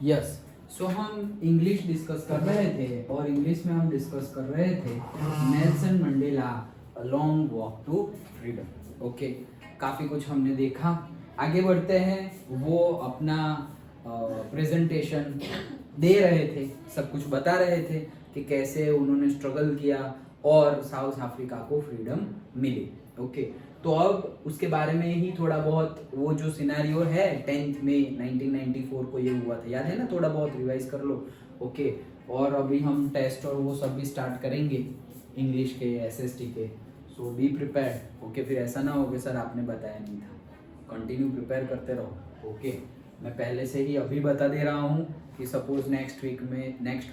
Yes. सो हम English discuss कर रहे थे और इंग्लिश में हम डिस्कस कर रहे थे Nelson Mandela a long walk to freedom. Okay, काफ़ी कुछ हमने देखा। आगे बढ़ते हैं। वो अपना प्रेजेंटेशन दे रहे थे, सब कुछ बता रहे थे कि कैसे उन्होंने स्ट्रगल किया और साउथ अफ्रीका को फ्रीडम मिली। ओके, तो अब उसके बारे में ही थोड़ा बहुत, वो जो सिनेरियो है 10 मई 1994 को ये हुआ था, याद है ना? थोड़ा बहुत रिवाइज कर लो। ओके, और अभी हम टेस्ट और वो सब भी स्टार्ट करेंगे इंग्लिश के, एसएसटी के। सो बी प्रिपेयर्ड। ओके, फिर ऐसा ना हो कि सर आपने बताया नहीं था। कंटिन्यू प्रिपेयर करते रहो। ओके, मैं पहले से ही अभी बता दे रहा हूँ कि सपोज नेक्स्ट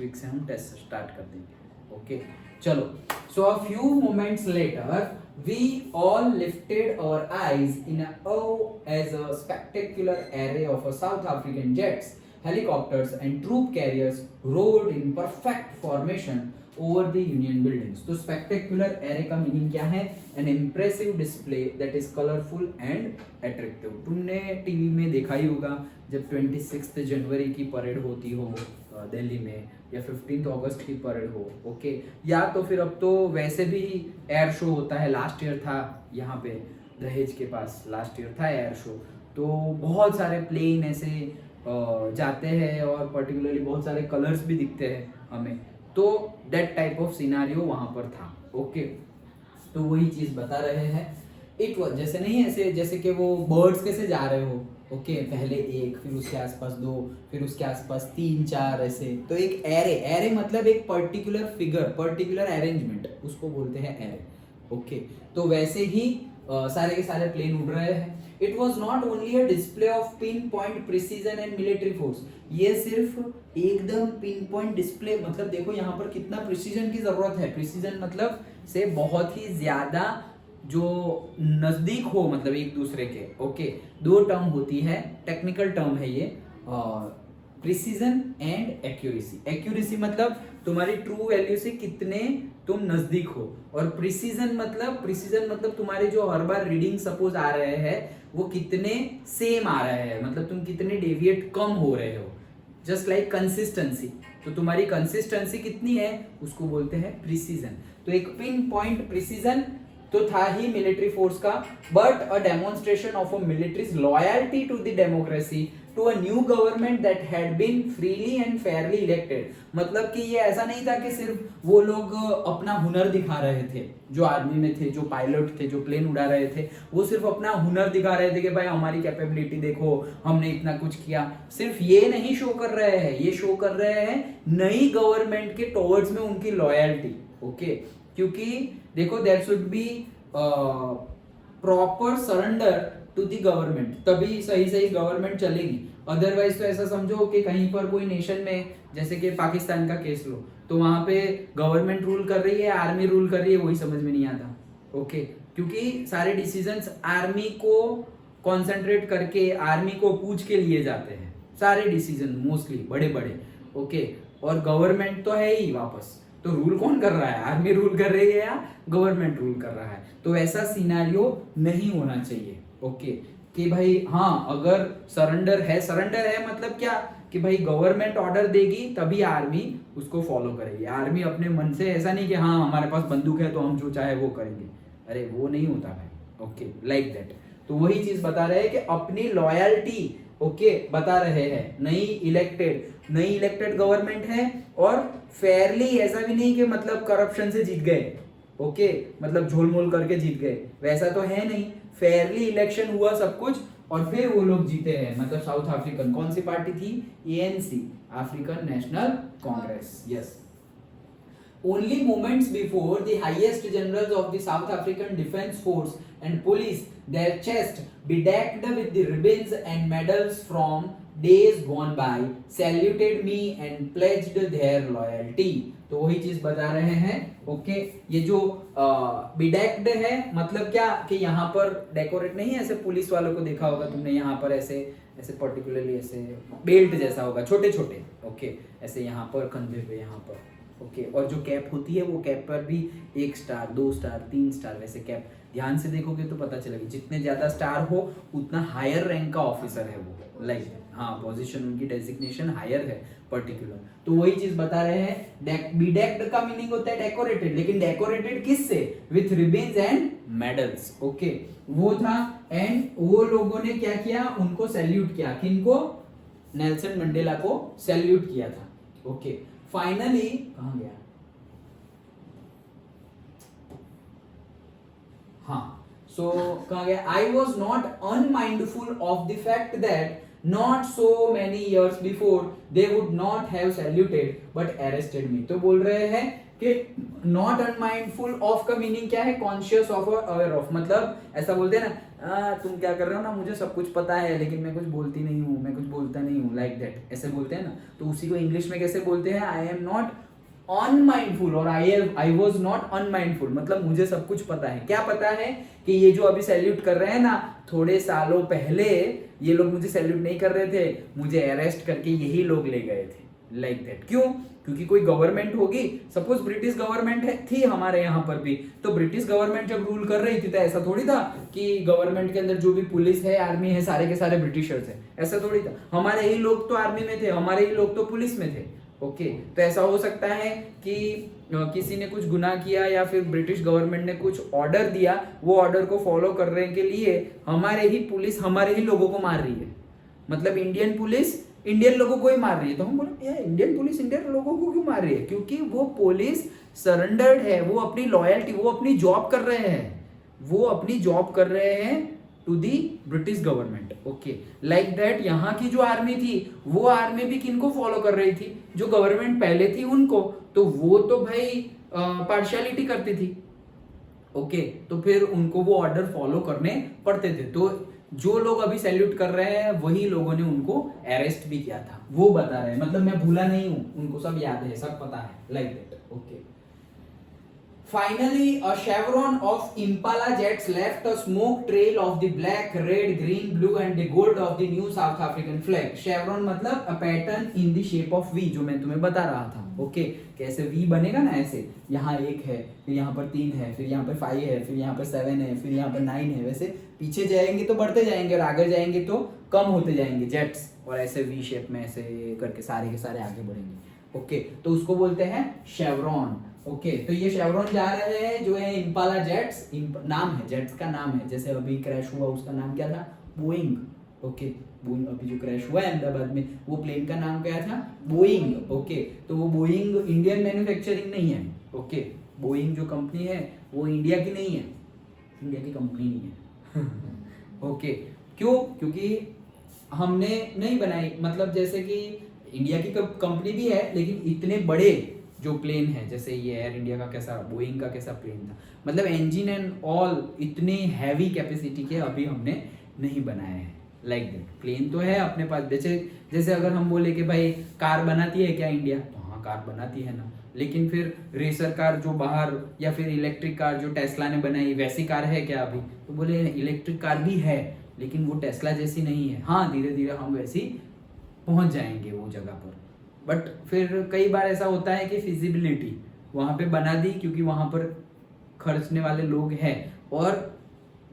वीक से हम टेस्ट स्टार्ट कर देंगे। ओके, चलो। So a few moments later we all lifted our eyes in awe as a spectacular array of South African jets, helicopters and troop carriers roared in perfect formation over the Union buildings. तो spectacular array का meaning क्या है? An impressive display that is colorful and attractive. तुमने TV में देखा ही होगा जब 26 जनवरी की परेड होती हो दिल्ली में, या 15 अगस्त की परेड हो। ओके, या तो फिर अब तो वैसे भी एयर शो होता है। लास्ट ईयर था यहाँ पे दहेज के पास, लास्ट ईयर था एयर शो। तो बहुत सारे प्लेन ऐसे जाते हैं और पर्टिकुलरली बहुत सारे कलर्स भी दिखते हैं हमें। तो दैट टाइप ऑफ सिनारियो वहाँ पर था। ओके, तो वही चीज़ बता रहे हैं। इट वॉज जैसे नहीं, ऐसे जैसे कि वो बर्ड्स कैसे जा रहे हो। ओके, पहले एक, फिर उसके आसपास दो, फिर उसके आसपास तीन चार, ऐसे। तो एक एरे मतलब एक पर्टिकुलर फिगर, पर्टिकुलर अरेंजमेंट, उसको बोलते हैं एरे। ओके, तो वैसे ही सारे के सारे प्लेन उड़ रहे हैं। It was not only a display of pin point precision and military force. ये सिर्फ एकदम पिन पॉइंट डिस्प्ले, मतलब देखो यहाँ पर कितना प्रिसीजन की जरूरत है। प्रिसीजन मतलब से बहुत ही ज्यादा जो नजदीक हो, मतलब एक दूसरे के। ओके, दो टर्म होती है, टेक्निकल टर्म है ये, प्रिसीजन एंड एक्यूरेसी। एक्यूरेसी मतलब तुम्हारी ट्रू वैल्यू से कितने तुम नजदीक हो, और प्रिसीजन मतलब तुम्हारे जो हर बार रीडिंग सपोज आ रहे हैं वो कितने सेम आ रहे हैं, मतलब तुम कितने डेविएट कम हो रहे हो। जस्ट लाइक कंसिस्टेंसी, तो तुम्हारी कंसिस्टेंसी कितनी है उसको बोलते हैं प्रिसीजन। तो एक पिन पॉइंट प्रिसीजन तो था ही मिलिट्री फोर्स का, but a demonstration of a military's loyalty to the democracy to a new government that had been freely and fairly elected. मतलब कि ये ऐसा नहीं था कि सिर्फ वो लोग अपना हुनर दिखा रहे थे, जो आर्मी में थे, जो पायलट थे, जो प्लेन उड़ा रहे थे, वो सिर्फ अपना हुनर दिखा रहे थे कि भाई हमारी कैपेबिलिटी देखो, हमने इतना कुछ किया। सिर्फ ये नहीं शो कर रहे हैं, ये शो कर रहे हैं नई गवर्नमेंट के टुवर्ड्स में उनकी लॉयल्टी। ओके, क्योंकि देखो there should be proper surrender to the government, तभी सही गवर्नमेंट चलेगी। अदरवाइज तो ऐसा समझो कि कहीं पर कोई नेशन में, जैसे कि पाकिस्तान का केस लो, तो वहां पे गवर्नमेंट रूल कर रही है, आर्मी रूल कर रही है, वही समझ में नहीं आता। ओके, क्योंकि सारे डिसीजंस आर्मी को कॉन्सेंट्रेट करके, आर्मी को पूछ के लिए जाते हैं सारे डिसीजन, मोस्टली बड़े बड़े। ओके, और गवर्नमेंट तो है ही वापस, तो रूल कौन कर रहा है? आर्मी रूल कर रही है या गवर्नमेंट रूल कर रहा है? तो ऐसा सिनेरियो नहीं होना चाहिए। ओके, कि भाई हाँ, अगर सरेंडर है मतलब क्या कि भाई गवर्नमेंट ऑर्डर देगी तभी आर्मी उसको फॉलो करेगी। आर्मी अपने मन से ऐसा नहीं कि हाँ हमारे पास बंदूक है तो हम जो चाहे वो करेंगे, अरे वो नहीं होता भाई। Okay, like that. तो वही चीज बता रहे हैं कि अपनी लॉयल्टी, ओके, बता रहे हैं। नई इलेक्टेड गवर्नमेंट है, और फेयरली, ऐसा भी नहीं कि मतलब करप्शन से जीत गए। ओके, मतलब झोलमोल करके जीत गए, वैसा तो है नहीं। फेयरली इलेक्शन हुआ सब कुछ, और फिर वो लोग जीते हैं। मतलब साउथ अफ्रीकन कौन सी पार्टी थी? ANC, African national Congress. Yes. Only moments before, the highest generals of the South African Defence Force and police, their chest bedecked with the ribbons and medals from days gone by, saluted me and pledged their loyalty. तो वही चीज बता रहे हैं। Okay, ये जो बिडेक्ड है मतलब क्या कि यहाँ पर डेकोरेट नहीं है, ऐसे पुलिस वालों को देखा होगा तुमने, यहाँ पर ऐसे पर्टिकुलरली ऐसे बेल्ट जैसा होगा, छोटे छोटे। ओके, ऐसे यहाँ पर कंधे पे, यहाँ पर। ओके, और जो कैप होती है वो कैप पर भी 1 स्टार, 2 स्टार, 3 स्टार, वैसे कैप ध्यान से देखोगे तो पता चलेगा, जितने ज्यादा स्टार हो उतना हायर रैंक का ऑफिसर है वो, लाइक। हाँ पोजीशन उनकी डेजिग्नेशन हायर है पर्टिकुलर। तो वही चीज बता रहे हैं, bedecked का मीनिंग होता है डेकोरेटेड, लेकिन डेकोरेटेड किससे? With ribbons and medals. Okay वो था। एंड वो लोगों ने क्या किया, उनको सैल्यूट किया। किनको? नेल्सन मंडेला को सैल्यूट किया था। ओके फाइनली कहां गया, हाँ सो कहा गया, I was not unmindful of the fact that not so many years before they would not have saluted but arrested me. तो बोल रहे हैं कि नॉट अनमाइंडफुल ऑफ का मीनिंग क्या है? कॉन्शियस ऑफ और अवेयर ऑफ। मतलब ऐसा बोलते हैं ना, तुम क्या कर रहे हो ना, मुझे सब कुछ पता है लेकिन मैं कुछ बोलती नहीं हूँ, मैं कुछ बोलता नहीं हूँ, लाइक दैट ऐसे बोलते हैं ना। तो उसी को इंग्लिश में कैसे बोलते हैं? आई एम नॉट अनमाइंडफुल और आई वॉज नॉट अनमाइंडफुल, मतलब मुझे सब कुछ पता है। क्या पता है? कि ये जो अभी सैल्यूट कर रहे हैं ना, थोड़े सालों पहले ये लोग मुझे सैल्यूट नहीं कर रहे थे, मुझे अरेस्ट करके यही लोग ले गए थे, लाइक दैट। क्यों? क्योंकि कोई गवर्नमेंट होगी, सपोज ब्रिटिश गवर्नमेंट थी हमारे यहाँ पर भी, तो ब्रिटिश गवर्नमेंट जब रूल कर रही थी तो ऐसा थोड़ी था कि गवर्नमेंट के अंदर जो भी पुलिस है, आर्मी है, सारे के सारे ब्रिटिशर्स है, ऐसा थोड़ी था। हमारे ही लोग तो आर्मी में थे, हमारे ही लोग तो पुलिस में थे। ओके तो ऐसा हो सकता है कि किसी ने कुछ गुनाह किया या फिर ब्रिटिश गवर्नमेंट ने कुछ ऑर्डर दिया, वो ऑर्डर को फॉलो करने के लिए हमारे ही पुलिस हमारे ही लोगों को मार रही है। मतलब इंडियन पुलिस इंडियन लोगों को ही मार रही है, तो हम बोले यार इंडियन पुलिस इंडियन लोगों को क्यों मार रही है? क्योंकि वो पुलिस सरेंडर्ड है, वो अपनी लॉयल्टी, वो अपनी जॉब कर रहे हैं, वो अपनी जॉब कर रहे हैं to the British government. Okay like that यहाँ की जो आर्मी थी वो आर्मी भी किनको फॉलो कर रही थी? जो गवर्नमेंट पहले थी उनको। तो वो तो भाई पार्शियलिटी करती थी। ओके तो फिर उनको वो ऑर्डर फॉलो करने पड़ते थे। तो जो लोग अभी सैल्यूट कर रहे हैं वही लोगों ने उनको अरेस्ट भी किया था, वो बता रहे हैं। मतलब मैं भूला नहीं हूं, उनको सब याद है, सब पता है, like that. Okay Finally, a chevron of Impala jets left a smoke trail of the black, red, green, blue and the gold of the new South African flag. Chevron मतलब a pattern in the shape of V, जो मैं तुम्हें बता रहा था। Okay कैसे V बनेगा ना, ऐसे यहाँ 1 है, फिर यहाँ पर 3 है, फिर यहाँ पर 5 है, फिर यहाँ पर 7 है, फिर यहाँ पर 9 है। वैसे पीछे जाएंगे तो बढ़ते जाएंगे और आगे जाएंगे तो कम होते जाएंगे जेट्स, और ऐसे V शेप में ऐसे करके सारे के सारे आगे बढ़ेंगे। ओके तो उसको बोलते हैं शेवरॉन। ओके तो ये शेवरॉन जा रहे हैं जो है इम्पाला जेट्स, नाम है, जेट्स का नाम है। जैसे अभी क्रैश हुआ उसका नाम क्या था? बोइंग। ओके बोइंग, अभी जो क्रैश हुआ है अहमदाबाद में वो प्लेन का नाम क्या था? बोइंग। ओके तो वो बोइंग इंडियन मैन्युफैक्चरिंग नहीं है। ओके बोइंग जो कंपनी है वो इंडिया की नहीं है, इंडिया की कंपनी नहीं है। ओके क्यों? क्योंकि हमने नहीं बनाई, मतलब जैसे कि इंडिया की कंपनी भी है लेकिन इतने बड़े जो प्लेन है, जैसे ये एयर इंडिया का कैसा, बोइंग का कैसा प्लेन था, मतलब इंजन एंड ऑल इतने हैवी कैपेसिटी के अभी हमने नहीं बनाए हैं, लाइक दैट। प्लेन तो है अपने पास, जैसे अगर हम बोले कि भाई कार बनाती है क्या इंडिया, तो हाँ कार बनाती है ना, लेकिन फिर रेसर कार जो बाहर, या फिर इलेक्ट्रिक कार जो टेस्ला ने बनाई वैसी कार है क्या अभी? तो बोले इलेक्ट्रिक कार भी है लेकिन वो टेस्ला जैसी नहीं है। हाँ धीरे धीरे हम वैसी पहुंच जाएंगे वो जगह पर, बट फिर कई बार ऐसा होता है कि फिजिबिलिटी वहाँ पे बना दी क्योंकि वहाँ पर खर्चने वाले लोग हैं, और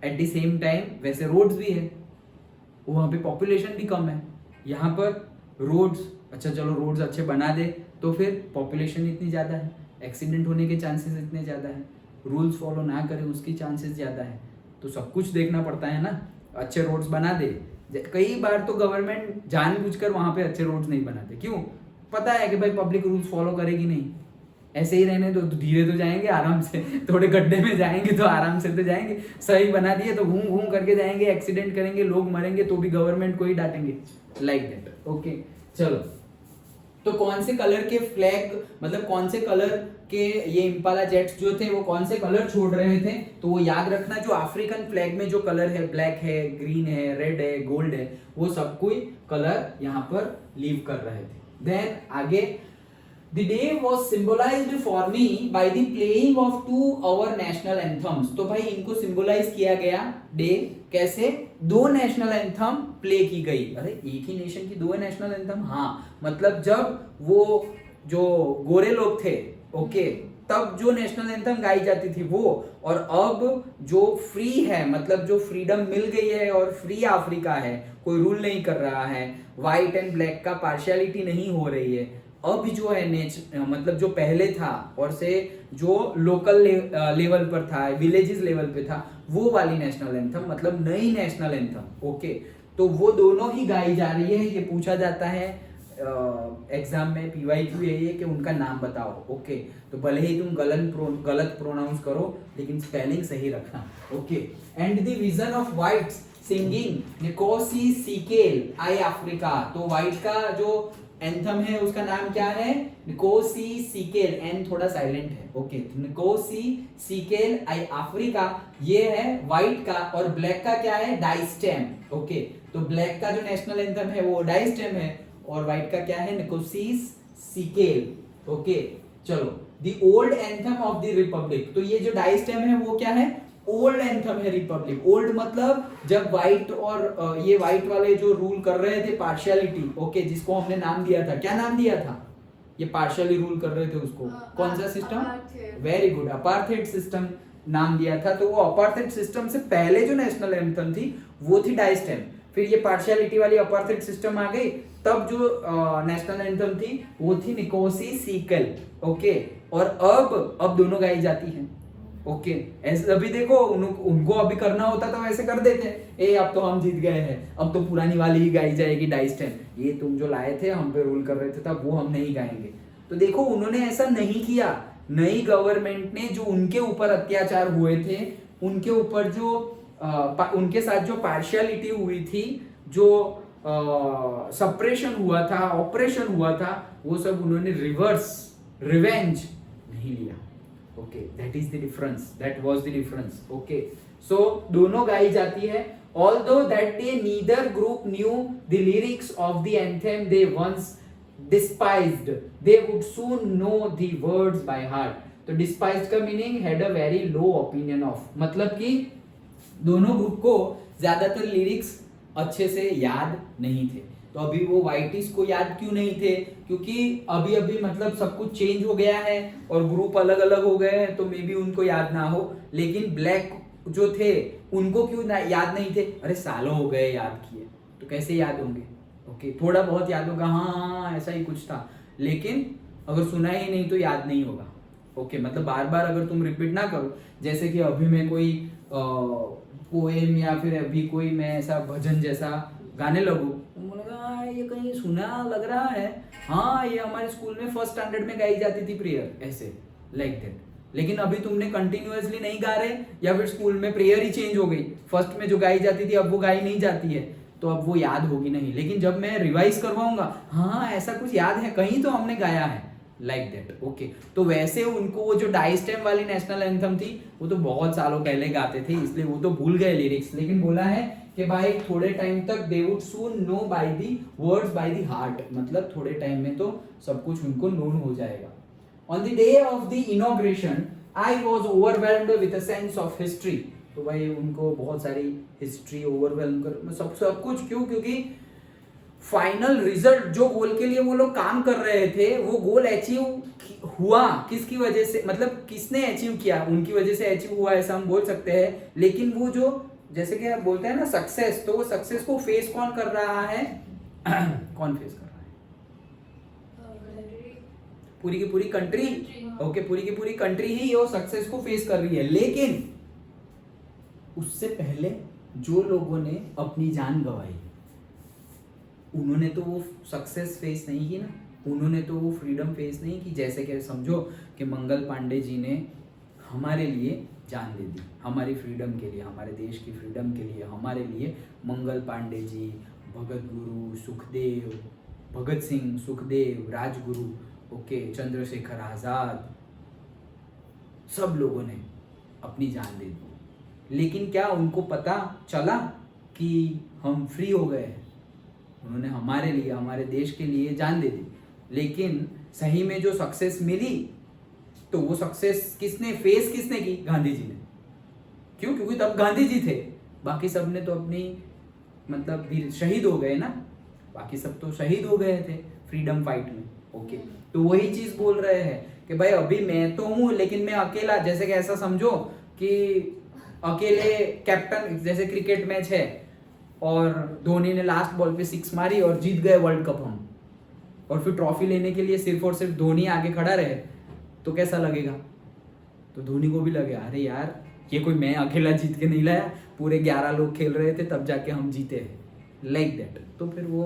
एट द सेम टाइम वैसे रोड्स भी है, वहाँ पे पॉपुलेशन भी कम है। यहाँ पर रोड्स, अच्छा चलो रोड्स अच्छे बना दे तो फिर पॉपुलेशन इतनी ज़्यादा है, एक्सीडेंट होने के चांसेस इतने ज़्यादा है, रूल्स फॉलो ना करें उसकी चांसेस ज़्यादा है। तो सब कुछ देखना पड़ता है ना, अच्छे रोड्स बना दे। कई बार तो गवर्नमेंट जानबूझकर वहाँ पे अच्छे रोड्स नहीं बनाते, क्यों? पता है कि भाई पब्लिक रूल्स फॉलो करेगी नहीं, ऐसे ही रहने दो, तो धीरे तो जाएंगे आराम से, थोड़े गड्ढे में जाएंगे तो आराम से तो जाएंगे, सही बना दिए तो घूम घूम करके जाएंगे, एक्सीडेंट करेंगे, लोग मरेंगे तो भी गवर्नमेंट को ही डांटेंगे, लाइक दैट। ओके चलो, तो कौन से कलर के फ्लैग, मतलब कौन से कलर के ये इम्पाला जेट्स जो थे वो कौन से कलर छोड़ रहे थे? तो वो याद रखना, जो अफ्रीकन फ्लैग में जो कलर है, ब्लैक है, ग्रीन है, रेड है, गोल्ड है, वो सब कोई कलर यहाँ पर लीव कर रहे थे। Then आगे, the day was symbolized for me by the playing of 2 our national anthems। तो भाई इनको सिंबलाइज किया गया डे कैसे? 2 नेशनल एंथम प्ले की गई। अरे एक ही नेशन की 2 नेशनल एंथम? हाँ मतलब जब वो जो गोरे लोग थे, ओके, तब जो नेशनल एंथम गाई जाती थी वो, और अब जो फ्री है, मतलब जो फ्रीडम मिल गई है और फ्री अफ्रीका है, कोई रूल नहीं कर रहा है, व्हाइट एंड ब्लैक का पार्शियलिटी नहीं हो रही है, अब जो है मतलब जो पहले था और से जो लोकल लेवल पर था, विलेजेस लेवल पे था, वो वाली नेशनल एंथम, मतलब नई नेशनल एंथम। ओके, तो वो दोनों ही गाई जा रही है। ये पूछा जाता है एग्जाम में, पीवाईक्यू यही है कि उनका नाम बताओ। ओके, तो भले ही तुम गलत प्रोनाउंस करो लेकिन स्पेलिंग सही रखना। Okay, and the vision of whites singing Nkosi Sikelel' i Afrika. तो व्हाइट का जो एंथम है उसका नाम क्या है? निकोसी सीकेल, एन थोड़ा साइलेंट है। Okay, Nkosi Sikelel' i Afrika, ये है व्हाइट का, और ब्लैक का क्या है? डाइस्टेम। ओके, तो ब्लैक का जो नेशनल एंथम है वो डाइस्टेम है, और व्हाइट का क्या है? निकोसिस सीकेल। ओके, चलो, the old anthem of the Republic. तो ये जो डाइस्टेम है वो क्या है? ओल्ड एंथम है रिपब्लिक। ओल्ड मतलब जब व्हाइट और ये व्हाइट वाले जो रूल कर रहे थे पार्शियलिटी, ओके, जिसको हमने नाम दिया था, क्या नाम दिया था? ये पार्शियली रूल कर रहे थे उसको कौन सा system? Very good, apartheid system नाम दिया था। तो वो अपार्थाइड सिस्टम से पहले जो नेशनल एंथम थी वो थी डाइस्टेम, फिर ये पार्शियलिटी वाली अपार्थाइड सिस्टम आ गई, तब जो नेशनल एंथम थी वो थी निकोसी सीकल। ओके, और अब दोनों गाई जाती हैं। ओके, ऐसे अभी देखो उनको अभी करना होता तो ऐसे कर देते, ए अब तो हम जीत गए हैं, अब तो पुरानी वाली ही गाई जाएगी डाइस्टेम, ये तुम जो लाए थे हम पे रूल कर रहे थे तब वो हम नहीं गाएंगे। तो देखो उन्होंने ऐसा नहीं किया। नई गवर्नमेंट ने जो उनके ऊपर अत्याचार हुए थे, उनके ऊपर जो उनके साथ जो पार्शियलिटी हुई थी, जो सप्रेशन हुआ था, ऑपरेशन हुआ था, वो सब उन्होंने रिवेंज नहीं लिया। Okay, that is the difference, that was the difference. Okay, so दोनों गाई जाती है। Although that day neither group knew the lyrics of the anthem they once despised, they would soon know the words by heart. तो despised का meaning had a very low opinion of, मतलब कि दोनों group को ज्यादातर lyrics अच्छे से याद नहीं थे। तो अभी वो व्हाइटिस को याद क्यों नहीं थे? क्योंकि अभी अभी मतलब सब कुछ चेंज हो गया है और ग्रुप अलग अलग हो गए हैं, तो मे बी उनको याद ना हो। लेकिन ब्लैक जो थे उनको क्यों याद नहीं थे? अरे सालों हो गए याद किए, तो कैसे याद होंगे? ओके, थोड़ा बहुत याद होगा, हाँ ऐसा ही कुछ था, लेकिन अगर सुना ही नहीं तो याद नहीं होगा। ओके, मतलब बार बार अगर तुम रिपीट ना करो, जैसे कि अभी मैं कोई पोएम या फिर अभी कोई मैं ऐसा भजन जैसा गाने लगूं, तो मुझे लगा ये कहीं सुना लग रहा है, हाँ ये हमारे स्कूल में फर्स्ट स्टैंडर्ड में गाई जाती थी प्रेयर, ऐसे लाइक दैट। लेकिन अभी तुमने कंटिन्यूअसली नहीं गा रहे, या फिर स्कूल में प्रेयर ही चेंज हो गई, फर्स्ट में जो गाई जाती थी अब वो गाई नहीं जाती है, तो अब वो याद होगी नहीं। लेकिन जब मैं रिवाइज करवाऊंगा, हाँ ऐसा कुछ याद है, कहीं तो हमने गाया है, लाइक दैट। ओके, तो वैसे उनको वो जो डाइस्टेम वाली नेशनल एंथम थी वो तो बहुत सालों पहले गाते थे, इसलिए वो तो भूल गए लिरिक्स। लेकिन बोला है कि भाई थोड़े टाइम तक they would soon know by the words by the heart, मतलब थोड़े टाइम में तो सब कुछ उनको नोन हो जाएगा। On the day of the inauguration I was overwhelmed with a sense of history. तो भाई उनको बहुत सारी हिस्ट्री ओवरवेल्म कर सब कुछ क्यों? क्योंकि फाइनल रिजल्ट जो गोल के लिए वो लोग काम कर रहे थे, वो गोल अचीव हुआ किसकी वजह से, मतलब किसने अचीव किया, उनकी वजह से अचीव हुआ ऐसा हम बोल सकते हैं। लेकिन वो जो जैसे कि आप बोलते हैं ना सक्सेस, तो वो सक्सेस को फेस कौन कर रहा है? कौन फेस कर रहा है? पूरी की पूरी कंट्री। ओके, पूरी की पूरी कंट्री ही वो सक्सेस को फेस कर रही है। लेकिन उससे पहले जो लोगों ने अपनी जान गंवाई, उन्होंने तो वो सक्सेस फेस नहीं की ना, उन्होंने तो वो फ्रीडम फेस नहीं की। जैसे कि समझो कि मंगल पांडे जी ने हमारे लिए जान दे दी, हमारी फ्रीडम के लिए, हमारे देश की फ्रीडम के लिए, हमारे लिए मंगल पांडे जी, भगत गुरु सुखदेव, भगत सिंह, सुखदेव, राजगुरु, ओके, चंद्रशेखर आजाद, सब लोगों ने अपनी जान दे दी। लेकिन क्या उनको पता चला कि हम फ्री हो गए? उन्होंने हमारे लिए, हमारे देश के लिए जान दे दी। लेकिन सही में जो सक्सेस मिली, तो वो सक्सेस किसने की? गांधी जी ने। क्यों? क्योंकि तब गांधी जी थे, बाकी सब ने तो अपनी मतलब शहीद हो गए ना, बाकी सब तो शहीद हो गए थे फ्रीडम फाइट में। ओके तो वही चीज बोल रहे हैं कि भाई अभी मैं तो हूँ लेकिन मैं अकेला, जैसे कि ऐसा समझो कि अकेले कैप्टन, जैसे क्रिकेट मैच है और धोनी ने लास्ट बॉल पे 6 मारी और जीत गए वर्ल्ड कप हम, और फिर ट्रॉफी लेने के लिए सिर्फ और सिर्फ धोनी आगे खड़ा रहे तो कैसा लगेगा? तो धोनी को भी लगेगा अरे यार ये कोई मैं अकेला जीत के नहीं लाया, पूरे 11 लोग खेल रहे थे तब जाके हम जीते हैं, लाइक दैट। तो फिर वो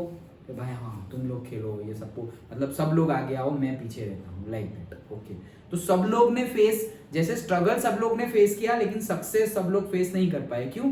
भाई हाँ तुम लोग खेलो, ये सब मतलब सब लोग आगे आओ, मैं पीछे रहता हूँ, लाइक दैट। ओके तो सब लोग ने फेस, जैसे स्ट्रगल सब लोग ने फेस किया लेकिन सक्सेस सब लोग फेस नहीं कर पाए, क्यों?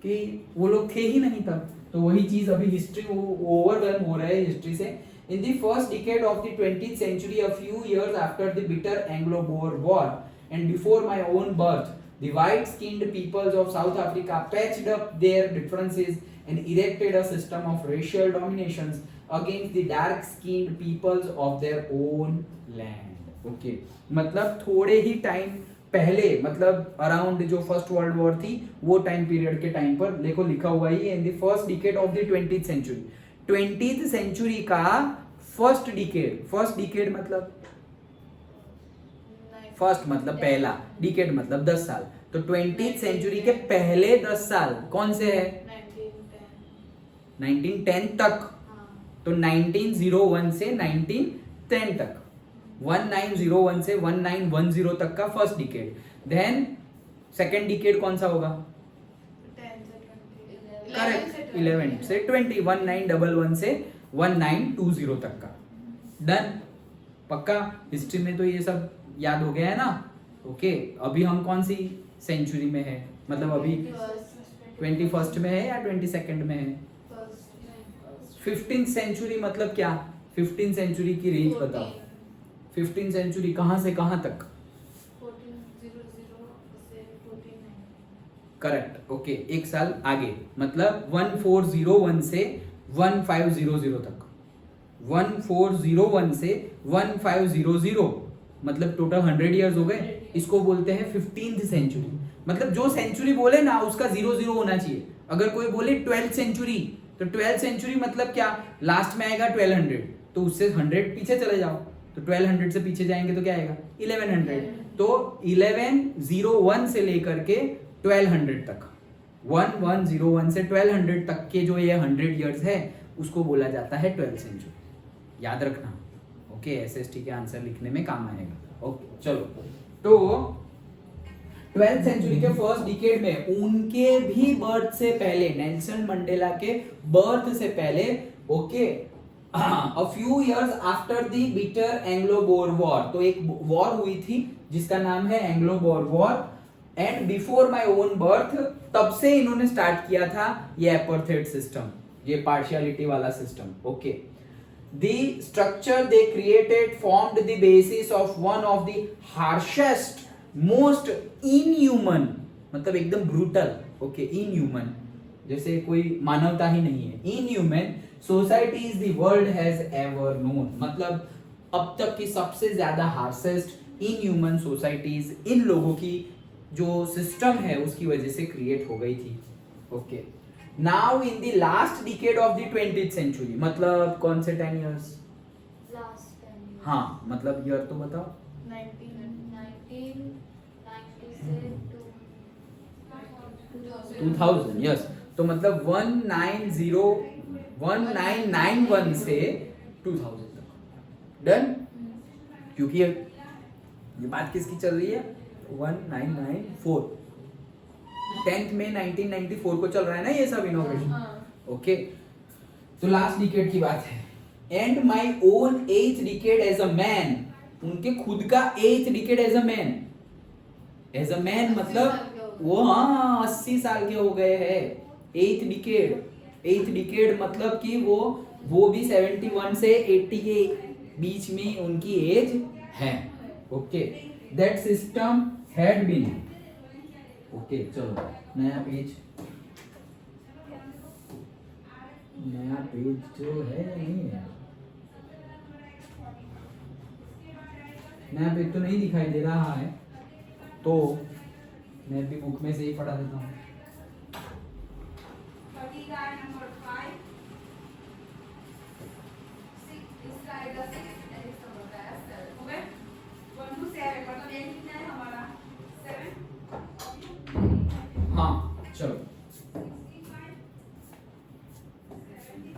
कि वो लोग थे ही नहीं तब। तो वही चीज अभी हिस्ट्री ओवररन हो रहा है हिस्ट्री से। In the first decade of the 20th century, a few years after the bitter Anglo-Boer War and before my own birth, the white-skinned peoples of South Africa patched up their differences and erected a system of racial dominations against the dark-skinned peoples of their own land. Okay, मतलब थोड़े ही time पहले, मतलब around जो first world war थी वो time period के time पर देखो लिखा हुआ ही है, in the first decade of the 20th century. 20th century का फर्स्ट डिकेड, फर्स्ट डिकेड मतलब फर्स्ट मतलब पहला, डिकेड मतलब 10 साल, तो 20th सेंचुरी के पहले 10 साल कौन से है? 1910 तक। तो 1901 से 1910 तक, 1901 से 1910 तक का first decade. Then second decade कौन सा होगा? करेक्ट, 11 से 20, 1911 से 1920 तक का। डन, पक्का? हिस्ट्री में तो ये सब याद हो गया है ना? ओके अभी हम कौन सी सेंचुरी में है, मतलब अभी 21st में है या 22nd में है? 15th सेंचुरी मतलब क्या? 15th सेंचुरी की रेंज बताओ। 15th सेंचुरी कहां से कहां तक? 1400 से 1490। करेक्ट, ओके एक साल आगे, मतलब 1401 से 1500 तक। 1401 से 1500 मतलब टोटल 100 इयर्स हो गए। इसको बोलते हैं 15th सेंचुरी। मतलब जो सेंचुरी बोले ना उसका 00 होना चाहिए। अगर कोई बोले 12th सेंचुरी, तो 12th सेंचुरी मतलब क्या? लास्ट में आएगा 1200, तो उससे 100 पीछे चले जाओ, तो 1200 से पीछे जाएंगे तो क्या आएगा? 1100। तो 1101 से लेकर के 1200 तक, 1101 से 1200 तक के जो ये 100 इयर्स है उसको बोला जाता है 12th सेंचुरी। याद रखना, ओके एसएसटी के आंसर लिखने में काम आएगा। ओके चलो, तो 12th सेंचुरी के फर्स्ट डिकेड में उनके भी बर्थ से पहले, नेल्सन मंडेला के बर्थ से पहले, okay a few years after the bitter Anglo-Boer War, तो एक वॉर हुई थी जिसका नाम है Anglo-bore war, and before my own birth, तब से इन्होंने स्टार्ट किया था ये एपार्थाइड सिस्टम, ये पार्शियलिटी वाला system. Okay the structure they created formed the basis of one of the harshest, most inhuman, मतलब एकदम ब्रूटल, ओके inhuman, जैसे कोई मानवता ही नहीं है, inhuman societies the world has ever known, मतलब अब तक की सबसे ज्यादा हार्शेस्ट inhuman societies इन लोगों की जो सिस्टम है उसकी वजह से क्रिएट हो गई थी। Okay now in the last decade of the 20th century, मतलब कौन से 10 इयर्स? Last 10 years। हाँ मतलब ईयर तो बताओ। 1990 से 2000, यस। तो मतलब 1991 से 2000 तक। डन? क्योंकि ये बात किसकी चल रही है? 1994, 10th में 1994 को चल रहा है ना ये सब इनोवेशन। ओके तो लास्ट डिकेड की बात है। And my own 8th decade as a man, उनके खुद का 8th decade as a man, as a man मतलब वो हाँ 80 साल के हो गए हैं। 8th डिकेड मतलब कि वो भी 71 से 80 के बीच में उनकी एज है। Okay that system had been, okay चलो नया पेज जो है नहीं है, नया पेज तो नहीं दिखाई दे रहा है, तो मैं भी बुक में से ही पढ़ा देता हूँ।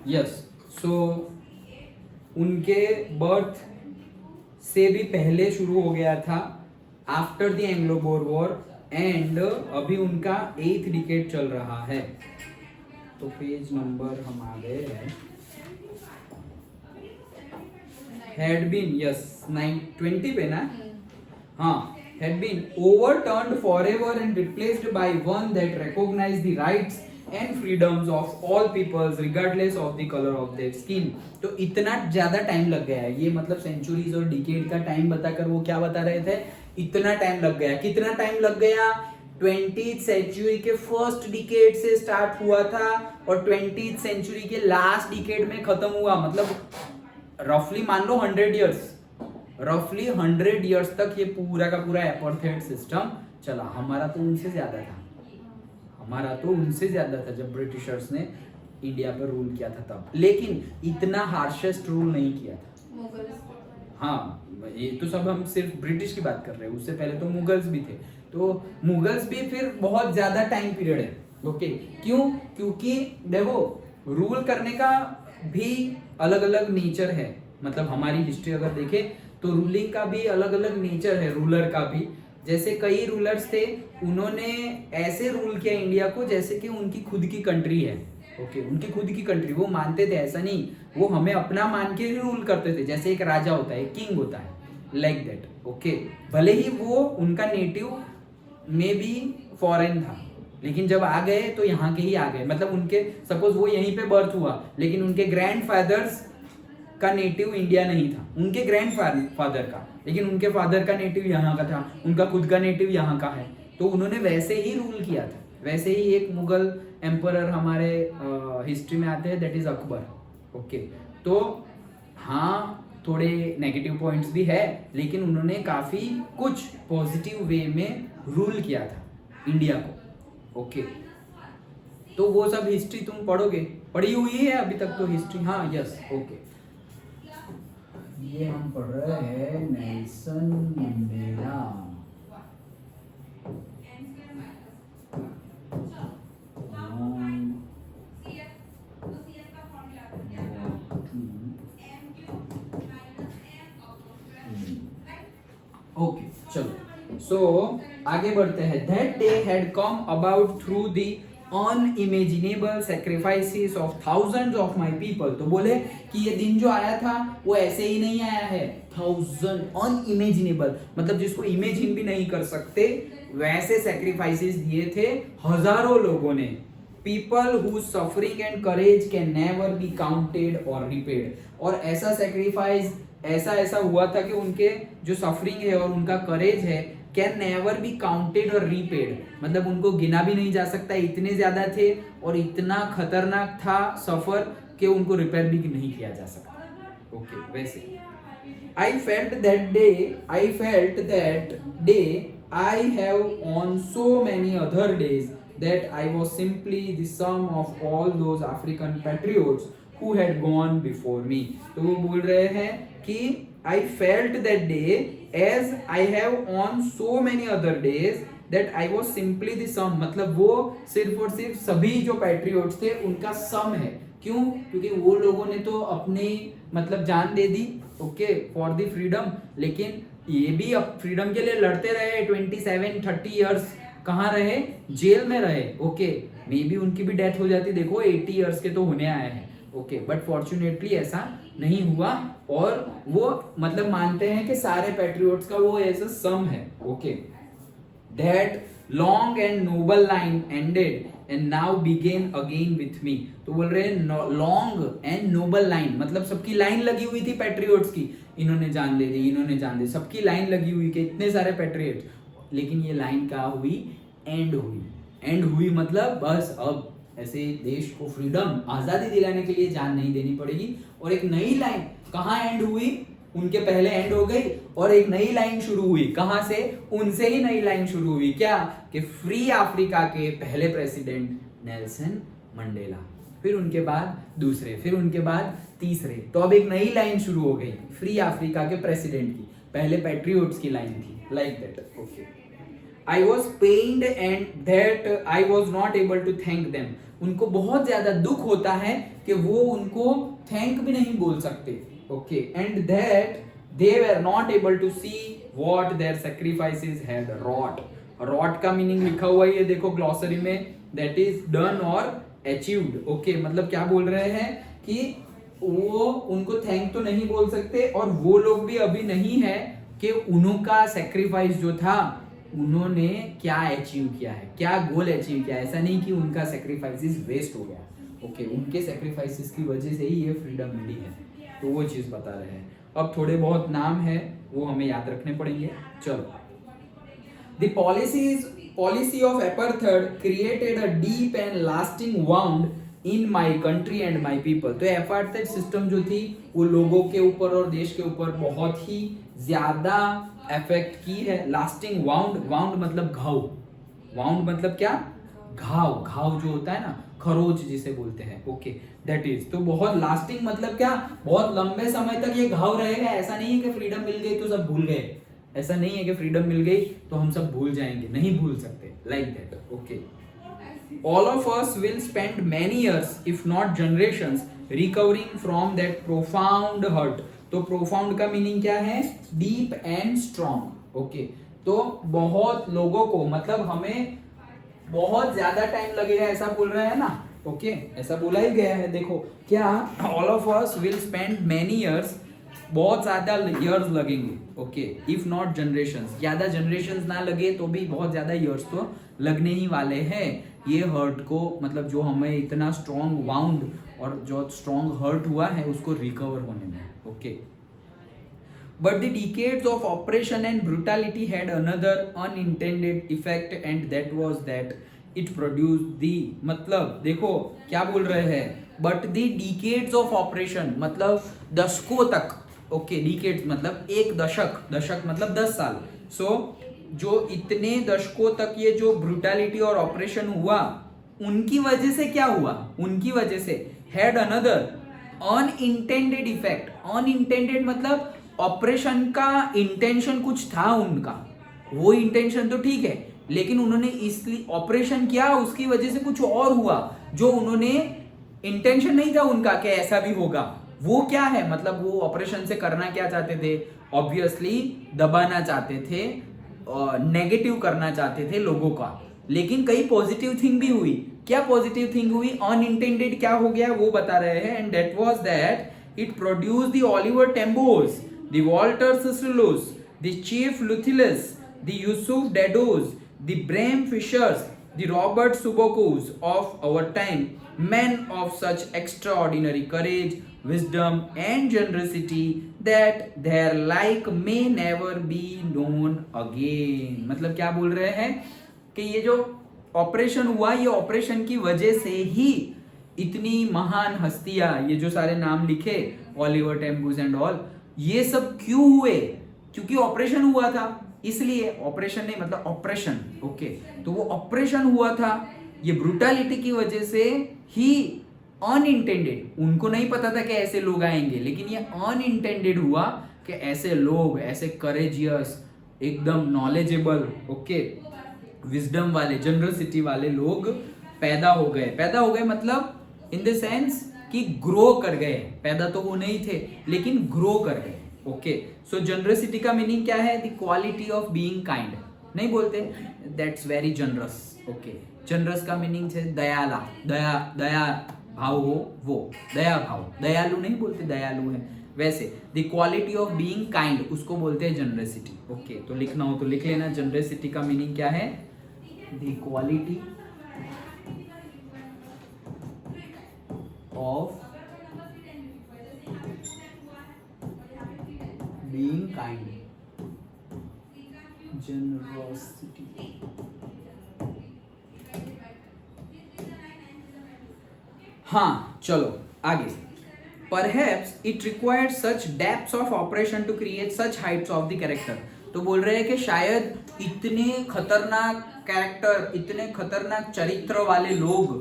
यस, सो उनके बर्थ से भी पहले शुरू हो गया था, after the Anglo bore war, and अभी उनका 8th डिकेड चल रहा है। तो पेज नंबर हम आ गए हैं, had been, yes, 20 पे ना, हाँ, had been overturned forever and replaced by one that recognized the rights and freedoms of all peoples regardless of the color of their skin। तो इतना ज्यादा टाइम लग गया है, ये मतलब सेंचुरीज और डिकेड का टाइम बताकर वो क्या बता रहे थे, इतना टाइम लग गया। कितना टाइम लग गया? 20th सेंचुरी के फर्स्ट डिकेड से स्टार्ट हुआ था और 20th सेंचुरी के लास्ट डिकेड में खत्म हुआ, मतलब रफली मान लो 100 इयर्स, रफली 100 इयर्स तक ये पूरा का पूरा एपार्थाइड सिस्टम चला। हमारा तो उनसे ज्यादा था, हमारा तो उनसे ज्यादा था जब ब्रिटिशर्स ने इंडिया पर रूल किया था तब, लेकिन इतना हार्शेस्ट रूल नहीं किया था। मुगल्स। हाँ, ये तो सब हम सिर्फ ब्रिटिश की बात कर रहे हैं, उससे पहले तो मुगल्स भी थे। तो मुगल्स भी फिर बहुत ज्यादा टाइम पीरियड है। ओके, क्यों? क्योंकि देखो रूल करने का भी अलग अलग नेचर है, मतलब हमारी हिस्ट्री अगर देखें तो रूलिंग का भी अलग अलग नेचर है, रूलर का भी। जैसे कई रूलर्स थे, उन्होंने ऐसे रूल किया इंडिया को जैसे कि उनकी खुद की कंट्री है। ओके, उनकी खुद की कंट्री, वो मानते थे, ऐसा नहीं वो हमें अपना मान के ही रूल करते थे। जैसे एक राजा होता है, किंग होता है, लाइक दैट। ओके, भले ही वो उनका नेटिव में भी फॉरेन था, लेकिन जब आ गए तो यहाँ के ही आ गए, मतलब उनके सपोज वो यहीं पे बर्थ हुआ, लेकिन उनके ग्रैंड फादर्स का नेटिव इंडिया नहीं था, उनके ग्रैंड फादर का, लेकिन उनके फादर का नेटिव यहाँ का था, उनका खुद का नेटिव यहाँ का है। तो उन्होंने वैसे ही रूल किया था। वैसे ही एक मुगल एम्परर हमारे हिस्ट्री में आते हैं, दैट इज अकबर। ओके, तो हाँ, थोड़े नेगेटिव पॉइंट्स भी है, लेकिन उन्होंने काफी कुछ पॉजिटिव वे में रूल किया था इंडिया को। ओके, तो वो सब हिस्ट्री तुम पढ़ोगे, पढ़ी हुई है अभी तक तो हिस्ट्री? हाँ, यस, ओके। ये हम पढ़ रहे हैं नेल्सन मंडेला। ओके, चलो, सो आगे बढ़ते हैं। That day had come about through the unimaginable sacrifices of thousands of my people। तो बोले कि ये दिन जो आया था वो ऐसे ही नहीं आया है, 1000 unimaginable, मतलब जिसको इमेजिन भी नहीं कर सकते वैसे सैक्रिफाइसेस दिए थे हजारों लोगों ने। People whose suffering and courage can never be counted or repaid। और ऐसा सैक्रिफाइस ऐसा हुआ था कि उनके जो सफरिंग है और उनका करेज है कैन नेवर बी काउंटेड और रीपेड, मतलब उनको गिना भी नहीं जा सकता, इतने ज्यादा थे और इतना खतरनाक था सफर कि उनको रिपेयर भी नहीं किया जा सकता। ओके, वैसे I felt that day I have on so many other days that I was simply the sum of all those African patriots who had gone before me। तो वो बोल रहे हैं कि I felt that day as I have on so many other days that I was simply the sum, मतलब वो सिर्फ और सिर्फ सभी जो पैट्रियोट्स थे उनका सम है। क्यों? क्योंकि वो लोगों ने तो अपनी मतलब जान दे दी, ओके, फॉर द फ्रीडम, लेकिन ये भी अब फ्रीडम के लिए लड़ते रहे 27-30 इयर्स, कहाँ रहे? जेल में रहे। ओके, मे बी उनकी भी डेथ हो जाती, देखो 80 इयर्स के तो होने आए हैं। ओके, बट फॉर्चुनेटली ऐसा नहीं हुआ और वो मतलब मानते हैं कि सारे पैट्रियोट्स का वो ऐसा सम है। Okay, that long and noble line ended and now begin again with me. तो बोल रहे हैं लॉन्ग एंड नोबल लाइन, मतलब सबकी लाइन लगी हुई थी पैट्रियोट्स की, इन्होंने जान दे दी, इन्होंने जान दे, सबकी लाइन लगी हुई कि इतने सारे पैट्रियोट्स, लेकिन ये लाइन क्या हुई? एंड हुई मतलब बस अब ऐसे देश को फ्रीडम, आजादी दिलाने के लिए जान नहीं देनी पड़ेगी। और एक नई लाइन कहाँ एंड हुई? उनके पहले एंड हो गई और एक नई लाइन शुरू हुई। कहाँ से? उनसे ही नई लाइन शुरू हुई। क्या? कि फ्री अफ्रीका के पहले प्रेसिडेंट नेल्सन मंडेला, फिर उनके बाद दूसरे, फिर उनके बाद तीसरे। तो अब एक नई लाइन शुरू हो गई फ्री अफ्रीका के प्रेसिडेंट की, पहले पैट्रियोट्स की लाइन थी, like that. Okay, I was pained and that I was not able to thank them. उनको बहुत ज्यादा दुख होता है कि वो उनको थैंक भी नहीं बोल सकते। Okay, and that they were not able to see what their sacrifices had wrought. Wrought का मीनिंग लिखा हुआ है, ये देखो ग्लॉसरी में, दैट इज डन और अचीव्ड। ओके, मतलब क्या बोल रहे हैं कि वो उनको थैंक तो नहीं बोल सकते और वो लोग भी अभी नहीं है कि उनका सैक्रिफाइस जो था उन्होंने क्या अचीव किया है, क्या गोल अचीव किया है। ऐसा नहीं कि उनका सैक्रिफाइस वेस्ट हो गया। ओके, उनके सैक्रिफाइसेस की वजह से ही ये फ्रीडम मिली है, तो वो चीज बता रहे हैं। अब थोड़े बहुत नाम है वो हमें याद रखने पड़ेंगे। चलो, the policy of apartheid created a deep and lasting wound in my country and my people. तो एपार्थाइड सिस्टम जो थी वो लोगों के ऊपर और देश के ऊपर बहुत ही ज्यादा इफेक्ट की है। लास्टिंग वाउंड, वाउंड मतलब घाव, वाउंड मतलब क्या, घाव, घाव जो होता है ना, खरोच जिसे बोलते हैं। ओके, दैट इज, तो बहुत लास्टिंग मतलब क्या, बहुत लंबे समय तक ये घाव रहेगा। ऐसा नहीं है कि फ्रीडम मिल गई तो सब भूल गए, ऐसा नहीं है कि फ्रीडम मिल गई तो हम सब भूल जाएंगे, नहीं भूल सकते, like that. Okay, all of us will spend many years if not generations recovering from that profound hurt। तो profound का मीनिंग क्या है, deep and strong। ओके, तो बहुत लोगों को, मतलब हमें बहुत ज्यादा टाइम लगेगा, ऐसा बोल रहे हैं ना। ओके, ऐसा बोला ही गया है। देखो क्या, all of us will spend many years, बहुत ज्यादा इयर्स लगेंगे। ओके, इफ नॉट जनरेशंस, ज्यादा जनरेशंस ना लगे तो भी बहुत ज्यादा इयर्स तो लगने ही वाले हैं ये हर्ट को, मतलब जो हमें इतना स्ट्रॉन्ग वाउंड और जो स्ट्रॉन्ग हर्ट हुआ है उसको रिकवर होने में। Okay, but the decades of operation and brutality had another unintended effect and that was that it produced the, मतलब देखो क्या बोल रहे हैं, but the decades of operation मतलब दशकों तक। ओके, डिकेड्स मतलब एक दशक, दशक मतलब 10 साल। सो जो इतने दशकों तक ये जो ब्रूटैलिटी और ऑपरेशन हुआ, उनकी वजह से क्या हुआ, उनकी वजह से had another unintended effect. Unintended मतलब ऑपरेशन का इंटेंशन कुछ था उनका, वो इंटेंशन तो ठीक है, लेकिन उन्होंने इसलिए ऑपरेशन किया, उसकी वजह से कुछ और हुआ जो उन्होंने इंटेंशन नहीं था उनका कि ऐसा भी होगा। वो क्या है, मतलब वो ऑपरेशन से करना क्या चाहते थे, ऑब्वियसली दबाना चाहते थे, नेगेटिव करना चाहते थे लोगों का, लेकिन कई पॉजिटिव थिंग भी हुई। क्या पॉजिटिव थिंग हुई, अनइंटेंडेड क्या हो गया वो बता रहे हैं, and that was that it produced the Oliver Tambos, the Walter Sisulus, the Chief Luthulis, the Yusuf Dadoos, the Bram Fischers, the Robert Subokos of our time, men of such extraordinary courage, wisdom and generosity that their like may never be known again। मतलब क्या बोल रहे हैं कि ये जो operation हुआ, ये ऑपरेशन की वजह से ही इतनी महान हस्तियां, ये जो सारे नाम लिखे, ऑलिवर टेम्बूज एंड ऑल, ये सब क्यों हुए, क्योंकि ऑपरेशन हुआ था, इसलिए। ऑपरेशन नहीं मतलब ऑपरेशन। ओके, तो वो ऑपरेशन हुआ था, ये ब्रूटैलिटी की वजह से ही अनइंटेंडेड, उनको नहीं पता था कि ऐसे लोग आएंगे, लेकिन ये अनइंटेंडेड हुआ कि ऐसे लोग, ऐसे करेजियस, एकदम नॉलेजेबल, ओके, विजडम वाले, जनरसिटी वाले लोग पैदा हो गए। पैदा हो गए मतलब इन द सेंस कि ग्रो कर गए, पैदा तो वो नहीं थे लेकिन ग्रो कर गए। ओके, सो जनरसिटी का मीनिंग क्या है, the quality of being kind, नहीं बोलते that's very generous. Okay, generous का मीनिंग है दयाला, दया, दया भाव हो, वो दया भाव, दयालु नहीं बोलते, दयालु है वैसे। The quality of being kind, उसको बोलते हैं जनरसिटी। ओके, तो लिखना हो तो लिख लेना, जनरसिटी का मीनिंग क्या है, the quality of being kind, generosity। हाँ, चलो आगे। Perhaps it required such depths of operation to create such heights of the character। तो बोल रहे हैं कि शायद इतने खतरनाक कैरेक्टर, इतने खतरनाक चरित्र वाले लोग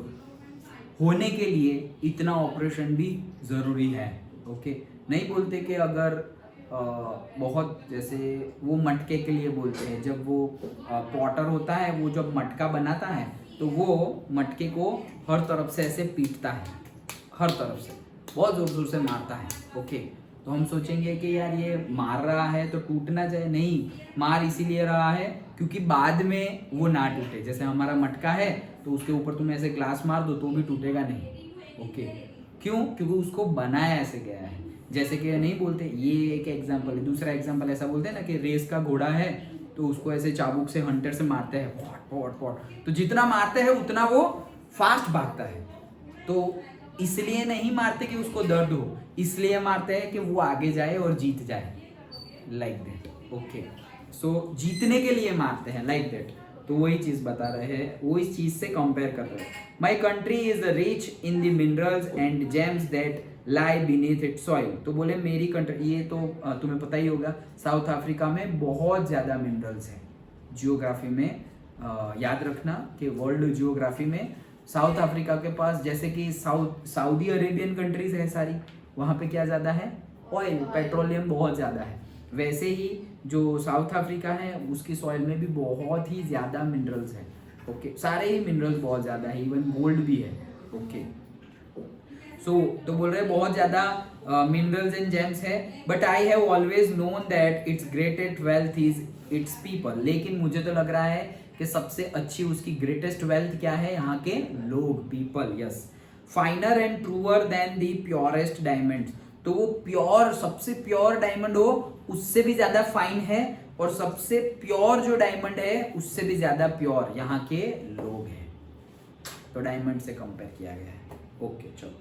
होने के लिए इतना ऑपरेशन भी जरूरी है। ओके, नहीं बोलते कि अगर बहुत, जैसे वो मटके के लिए बोलते हैं, जब वो पॉटर होता है वो जब मटका बनाता है तो वो मटके को हर तरफ से ऐसे पीटता है, हर तरफ से बहुत जोर जोर से मारता है। ओके, तो हम सोचेंगे कि यार ये मार रहा है तो टूट ना जाए, नहीं, मार इसीलिए रहा है क्योंकि बाद में वो ना टूटे। जैसे हमारा मटका है तो उसके ऊपर तुम ऐसे ग्लास मार दो तो भी टूटेगा नहीं। ओके, क्यों? क्योंकि उसको बनाया ऐसे गया है। जैसे कि नहीं बोलते, ये एक एग्जाम्पल है। दूसरा एग्जाम्पल ऐसा बोलते हैं ना कि रेस का घोड़ा है तो उसको ऐसे चाबुक से हंटर से मारते हैं, पॉट पॉट पॉट, तो जितना मारते हैं उतना वो फास्ट भागता है। तो इसलिए नहीं मारते कि उसको दर्द हो, इसलिए मारते हैं कि वो आगे जाए और जीत जाए, लाइक दैट। ओके, सो जीतने के लिए मारते हैं, लाइक दैट। तो वही चीज बता रहे हैं, वो इस चीज से कंपेयर कर रहे हैं। My country is rich in the minerals and James that lie beneath it soil. तो बोले मेरी कंट्री, ये तो तुम्हें पता ही होगा, साउथ अफ्रीका में बहुत ज्यादा मिनरल्स है। जियोग्राफी में याद रखना कि वर्ल्ड जियोग्राफी में साउथ अफ्रीका के पास, जैसे कि सऊदी अरेबियन कंट्रीज है सारी, वहाँ पे क्या ज़्यादा है? ऑयल, पेट्रोलियम बहुत ज़्यादा है। वैसे ही जो साउथ अफ्रीका है उसकी सॉइल में भी बहुत ही ज़्यादा मिनरल्स है। ओके, सारे ही मिनरल्स बहुत ज़्यादा है, इवन गोल्ड भी है। ओके, तो बोल रहे बहुत ज़्यादा मिनरल्स एंड जेम्स है। But I have always known that it's greatest wealth is it's people. लेकिन मुझे तो लग रहा है कि सबसे अच्छी उसकी ग्रेटेस्ट वेल्थ क्या है? यहाँ के लोग, people. Yes, finer and truer than the purest diamond. तो वो प्योर, सबसे प्योर डायमंड हो उससे भी ज्यादा फाइन है, और सबसे प्योर जो डायमंड है उससे भी ज्यादा प्योर यहाँ के लोग हैं। तो डायमंड से कंपेयर किया गया है। ओके, चलो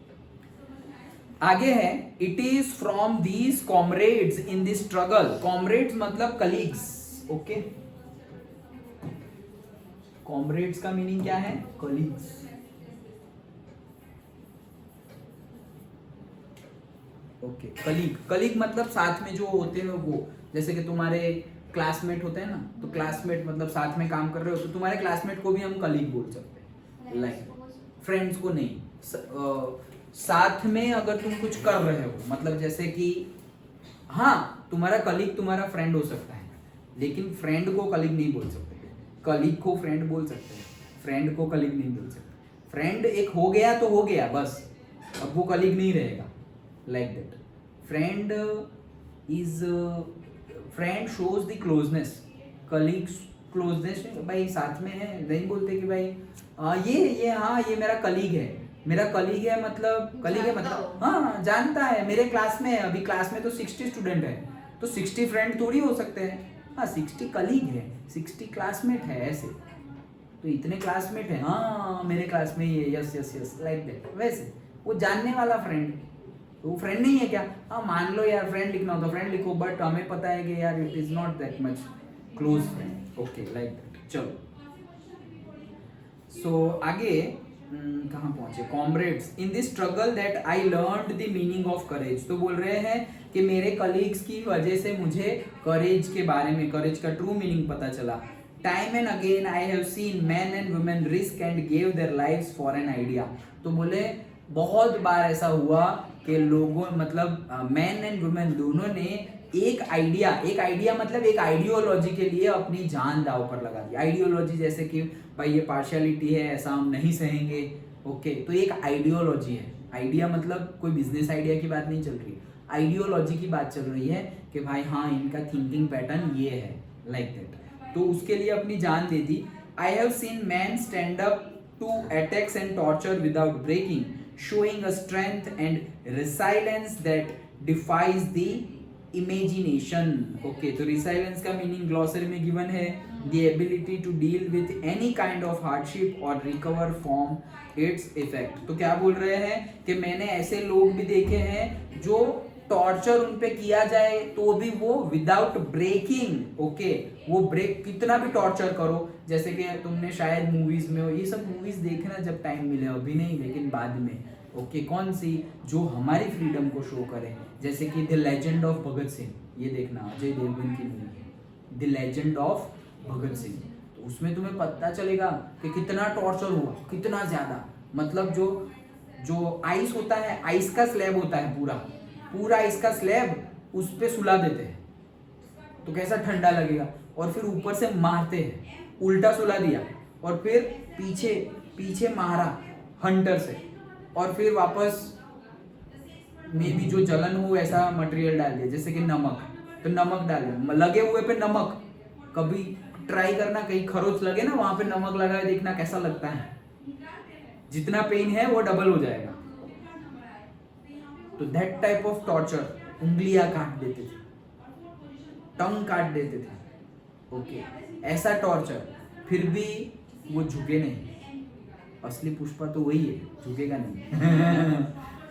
आगे है, it is from these comrades in the struggle. Comrades मतलब कलीग्स। ओके, कॉमरेड्स का मीनिंग क्या है? कलीग्स। ओके, कलीग मतलब साथ में जो होते हैं वो, जैसे कि तुम्हारे क्लासमेट होते हैं ना, तो क्लासमेट मतलब साथ में काम कर रहे हो, तो तुम्हारे क्लासमेट को भी हम कलीग बोल सकते हैं। लाइक फ्रेंड्स को नहीं, साथ में अगर तुम कुछ कर रहे हो, मतलब जैसे कि हाँ, तुम्हारा कलीग तुम्हारा फ्रेंड हो सकता है, लेकिन फ्रेंड को कलीग नहीं बोल सकते। कलीग को फ्रेंड बोल सकते हैं, फ्रेंड को कलीग नहीं बोल सकते। फ्रेंड एक हो गया तो हो गया बस, अब वो कलीग नहीं रहेगा, like that. Friend is, friend shows the closeness, colleague closeness भाई साथ में है, नहीं बोलते कि भाई ये हाँ ये मेरा कलीग है, मेरा कलीग है मतलब, कलीग है मतलब हाँ जानता है, मेरे क्लास में है, अभी क्लास में तो 60 स्टूडेंट है, तो 60 फ्रेंड थोड़ी हो सकते हैं। हाँ 60 कलीग है, 60 क्लासमेट है, ऐसे तो इतने क्लासमेट है, हाँ मेरे क्लास में ये, yes yes yes, like that. वैसे वो जानने वाला फ्रेंड, तो वो फ्रेंड नहीं है क्या? हाँ मान लो यार फ्रेंड लिखना हो तो फ्रेंड लिखो, बट हमें पता है कि यार it is not that much close friend. Okay, like that. चलो सो आगे कहाँ पहुंचे? Comrades in this struggle that I learned the meaning of courage. तो बोल रहे हैं कि मेरे कलीग्स की वजह से मुझे करेज के बारे में, करेज का ट्रू मीनिंग पता चला। Time and again I have seen man and women risk and gave their lives for an idea. तो बोले बहुत बार ऐसा हुआ कि लोगों, मतलब मैन एंड वुमेन दोनों ने एक आइडिया मतलब एक आइडियोलॉजी के लिए अपनी जान दांव पर लगा दी। आइडियोलॉजी जैसे कि भाई ये पार्शियलिटी है, ऐसा हम नहीं सहेंगे। ओके, तो एक आइडियोलॉजी है। आइडिया मतलब कोई बिजनेस आइडिया की बात नहीं चल रही, आइडियोलॉजी की बात चल रही है कि भाई हाँ इनका थिंकिंग पैटर्न ये है, लाइक दैट। तो उसके लिए अपनी जान दे दी। I have seen man stand up to attacks and torture without breaking, showing a strength and resilience that defies the imagination. Okay, तो resilience का meaning glossary में given है, the ability to deal with any kind of hardship or recover from its effect. तो क्या बोल रहे हैं कि मैंने ऐसे लोग भी देखे हैं जो टॉर्चर उन पे किया जाए तो भी वो विदाउट ब्रेकिंग, ओके, वो ब्रेक कितना भी टॉर्चर करो, जैसे कि तुमने शायद मूवीज में हो, ये सब मूवीज देखना जब टाइम मिले, अभी नहीं लेकिन बाद में। ओके, कौन सी? जो हमारी फ्रीडम को शो करे, जैसे कि the legend of Bhagat Singh, ये देखना, अजय देवगन की मूवी है the legend of Bhagat Singh. तो उसमें तुम्हें पता चलेगा कि कितना टॉर्चर हुआ, कितना ज्यादा, मतलब जो आइस होता है, आइस का स्लैब होता है, पूरा इसका स्लैब उस पे सुला देते हैं, तो कैसा ठंडा लगेगा। और फिर ऊपर से मारते हैं, उल्टा सुला दिया और फिर पीछे पीछे मारा हंटर से, और फिर वापस मे भी जो जलन हो ऐसा मटेरियल डाल दिया, जैसे कि नमक, तो नमक डाल दिया, लगे हुए पे नमक। कभी ट्राई करना, कहीं खरोच लगे ना वहां पे नमक लगाए, देखना कैसा लगता है, जितना पेन है वो डबल हो जाएगा। तो दैट टाइप ऑफ टॉर्चर, उंगलियां काट देते थे, टंग काट देते थे, ओके ऐसा टॉर्चर, फिर भी वो झुके नहीं। असली पुष्पा तो वही है, झुकेगा नहीं।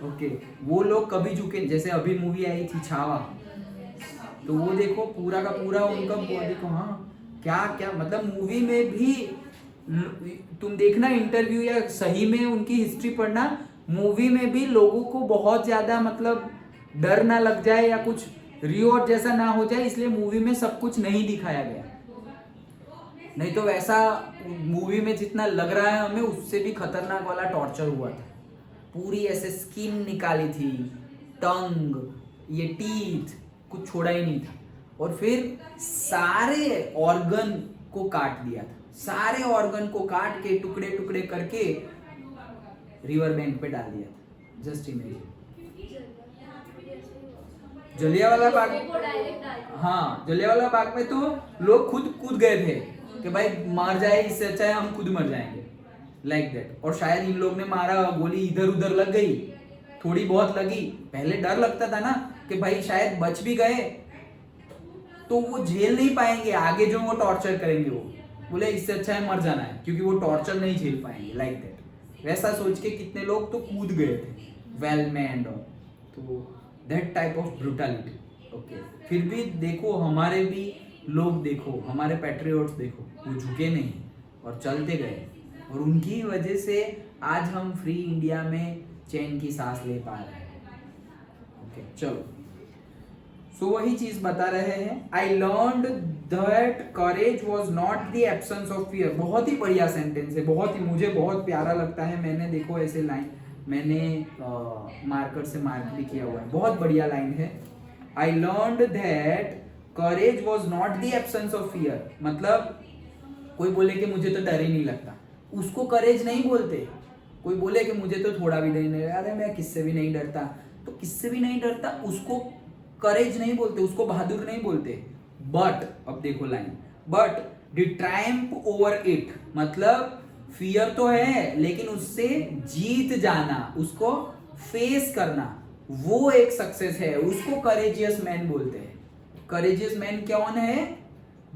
ओके वो लोग कभी झुके, जैसे अभी मूवी आई थी छावा, तो वो देखो पूरा का पूरा उनका बॉडी को, हाँ क्या क्या मतलब मूवी में भी तुम देखना इंटरव्यू या सही में उनकी हिस्ट्री पढ़ना, मूवी में भी लोगों को बहुत ज्यादा मतलब डर ना लग जाए या कुछ रिवॉर्ड जैसा ना हो जाए, इसलिए मूवी में सब कुछ नहीं दिखाया गया। नहीं तो वैसा मूवी में जितना लग रहा है हमें, उससे भी खतरनाक वाला टॉर्चर हुआ था। पूरी ऐसे स्किन निकाली थी, टंग, ये टीथ, कुछ छोड़ा ही नहीं था। और फिर सारे ऑर्गन को काट दिया था, सारे ऑर्गन को काट के टुकड़े टुकड़े करके रिवर बैंक पे डाल दिया था। Just imagine. जलियांवाला बाग, हाँ जलियांवाला बाग में तो लोग खुद कूद गए थे कि भाई मार जाए, इससे अच्छा है हम खुद मर जाएंगे, लाइक दैट। और शायद इन लोग ने मारा, गोली इधर उधर लग गई, थोड़ी बहुत लगी, पहले डर लगता था ना कि भाई शायद बच भी गए तो वो झेल नहीं पाएंगे आगे जो वो टॉर्चर करेंगे, वो बोले इससे अच्छा है मर जाना है, क्योंकि वो टॉर्चर नहीं झेल पाएंगे, लाइक दैट। वैसा सोच के कितने लोग तो कूद गए थे वेल में एंड ऑल। तो that type of brutality, okay. फिर भी देखो हमारे भी लोग, देखो हमारे पैट्रियोट्स देखो, वो झुके नहीं और चलते गए, और उनकी वजह से आज हम फ्री इंडिया में चैन की सांस ले पा रहे हैं, ओके। चलो सो वही चीज बता रहे हैं, I learned that courage was not the absence of fear. बहुत ही बढ़िया सेंटेंस है, बहुत ही मुझे बहुत प्यारा लगता है। मैंने देखो ऐसे लाइन मैंने मार्कर से मार्क भी किया हुआ है, बहुत बढ़िया लाइन है। I learned that courage was not the absence of fear, मतलब कोई बोले कि मुझे तो डर ही नहीं लगता, उसको करेज नहीं बोलते। कोई बोले कि मुझे तो थोड़ा भी नहीं लगता, अरे मैं किससे भी नहीं डरता, तो किससे भी नहीं डरता उसको करेज नहीं बोलते, उसको बहादुर नहीं बोलते। बट अब देखो line, but the Triumph over it, मतलब फियर तो है लेकिन उससे जीत जाना, उसको फेस करना, वो एक सक्सेस है, उसको करेजियस मैन बोलते हैं। करेजियस मैन कौन है?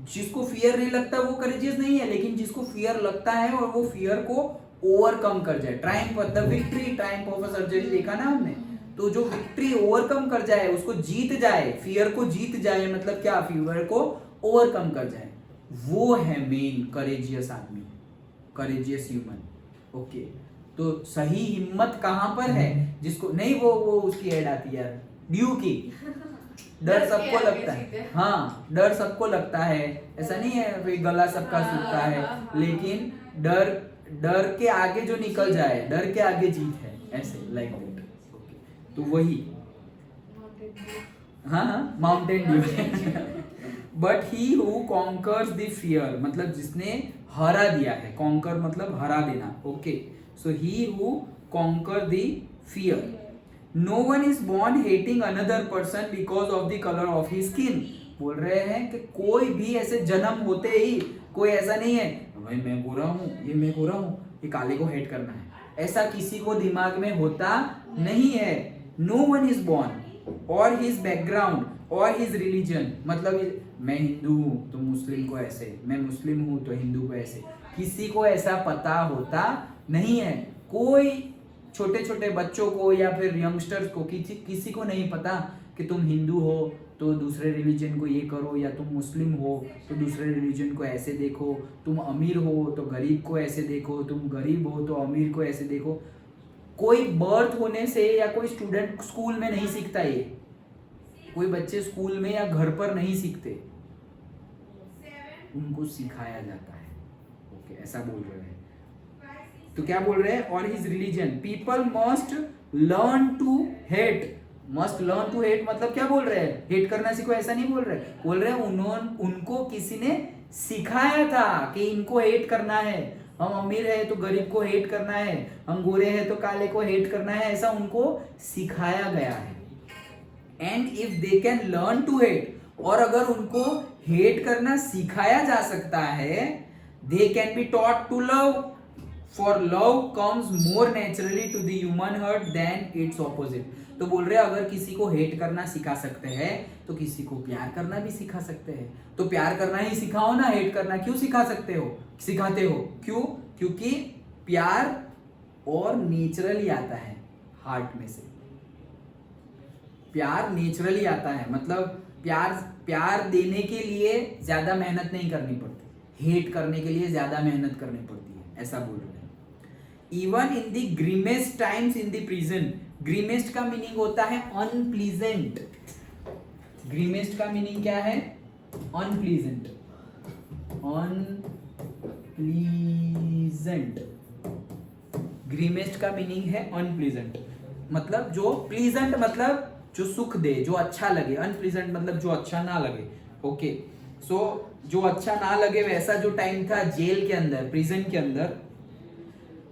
जिसको फियर नहीं लगता वो करेजियस नहीं है, लेकिन जिसको फियर लगता है और वो फियर को ओवरकम कर जाए। ट्रायम्फ मतलब victory, Triumph of a surgery देखा ना हमने, तो जो विक्ट्री ओवरकम कर जाए, उसको जीत जाए, फियर को जीत जाए, मतलब क्या, फियर को ओवरकम कर जाए, वो है मेन करेजियस आदमी, करेजियस ह्यूमन, ओके। तो सही हिम्मत कहां पर है? जिसको नहीं, वो उसकी ऐड आती है ड्यू की, डर सबको लगता है, हाँ डर सबको लगता है, ऐसा नहीं है भाई गला सबका सूखता है, लेकिन डर के आगे जो निकल जाए, डर के आगे जीत है, ऐसे लाइक दैट। तो वही, हाँ Mountain Dew. But he who conquers the fear, मतलब जिसने हरा दिया है, कॉन्कर मतलब हरा देना, okay. So he who conquer the fear, no one is born hating another person because of the colour of his skin. बोल रहे हैं कि कोई भी ऐसे जन्म होते ही कोई ऐसा नहीं है भाई मैं गोरा हूं, ये मैं गोरा हूं, ये काले को हेट करना है, ऐसा किसी को दिमाग में होता नहीं है। नो वन इज बॉर्न और हिज बैकग्राउंड और हिज रिलीजन, मतलब मैं हिंदू हूं तो मुस्लिम को ऐसे, मैं मुस्लिम हूं तो हिंदू को ऐसे, किसी को ऐसा पता होता नहीं है। कोई छोटे छोटे बच्चों को या फिर यंगस्टर्स को किसी को नहीं पता कि तुम हिंदू हो तो दूसरे रिलीजन को ये करो, या तुम मुस्लिम हो तो दूसरे रिलीजन को ऐसे देखो, तुम अमीर हो तो गरीब को ऐसे देखो, तुम गरीब हो तो अमीर को ऐसे देखो। कोई बर्थ होने से या कोई स्टूडेंट स्कूल में नहीं सीखता, ये कोई बच्चे स्कूल में या घर पर नहीं सीखते, उनको सिखाया जाता है, ओके ऐसा बोल रहे हैं। तो क्या बोल रहे हैं? और his religion, people must learn to hate must learn to hate मतलब क्या बोल रहे हैं, हेट करना सीखो ऐसा नहीं बोल रहे, बोल रहे हैं उन्होंने उनको किसी ने सिखाया था कि इनको हेट करना है, हम अमीर है तो गरीब को हेट करना है, हम गोरे हैं तो काले को हेट करना है, ऐसा उनको सिखाया गया है। And if they can learn to hate, और अगर उनको हेट करना सिखाया जा सकता है, they can be taught to love, for love comes more naturally to the human heart than its opposite. तो बोल रहे अगर किसी को हेट करना सिखा सकते हैं तो किसी को प्यार करना भी सिखा सकते हैं। तो प्यार करना ही सिखाओ ना, हेट करना क्यों सिखाते हो? क्यों? क्योंकि प्यार और नेचुरली आता है हार्ट में से, प्यार नेचुरली आता है, मतलब प्यार देने के लिए ज्यादा मेहनत नहीं करनी पड़ती, हेट करने के लिए ज्यादा मेहनत करनी पड़ती है, ऐसा बोल रहे हैं। Even in the grimmest times in the prison, grimmest का मीनिंग होता है अनप्लीजेंट, ग्रीमेस्ट का मीनिंग क्या है? अनप्लीजेंट, अनप्लीजेंट, ग्रीमेस्ट का मीनिंग है अनप्लीजेंट, मतलब जो प्लीजेंट मतलब जो सुख दे, जो अच्छा लगे, अनप्लीजेंट मतलब जो अच्छा ना लगे। ओके, सो जो अच्छा ना लगे वैसा जो टाइम था जेल के अंदर, प्रिजन के अंदर,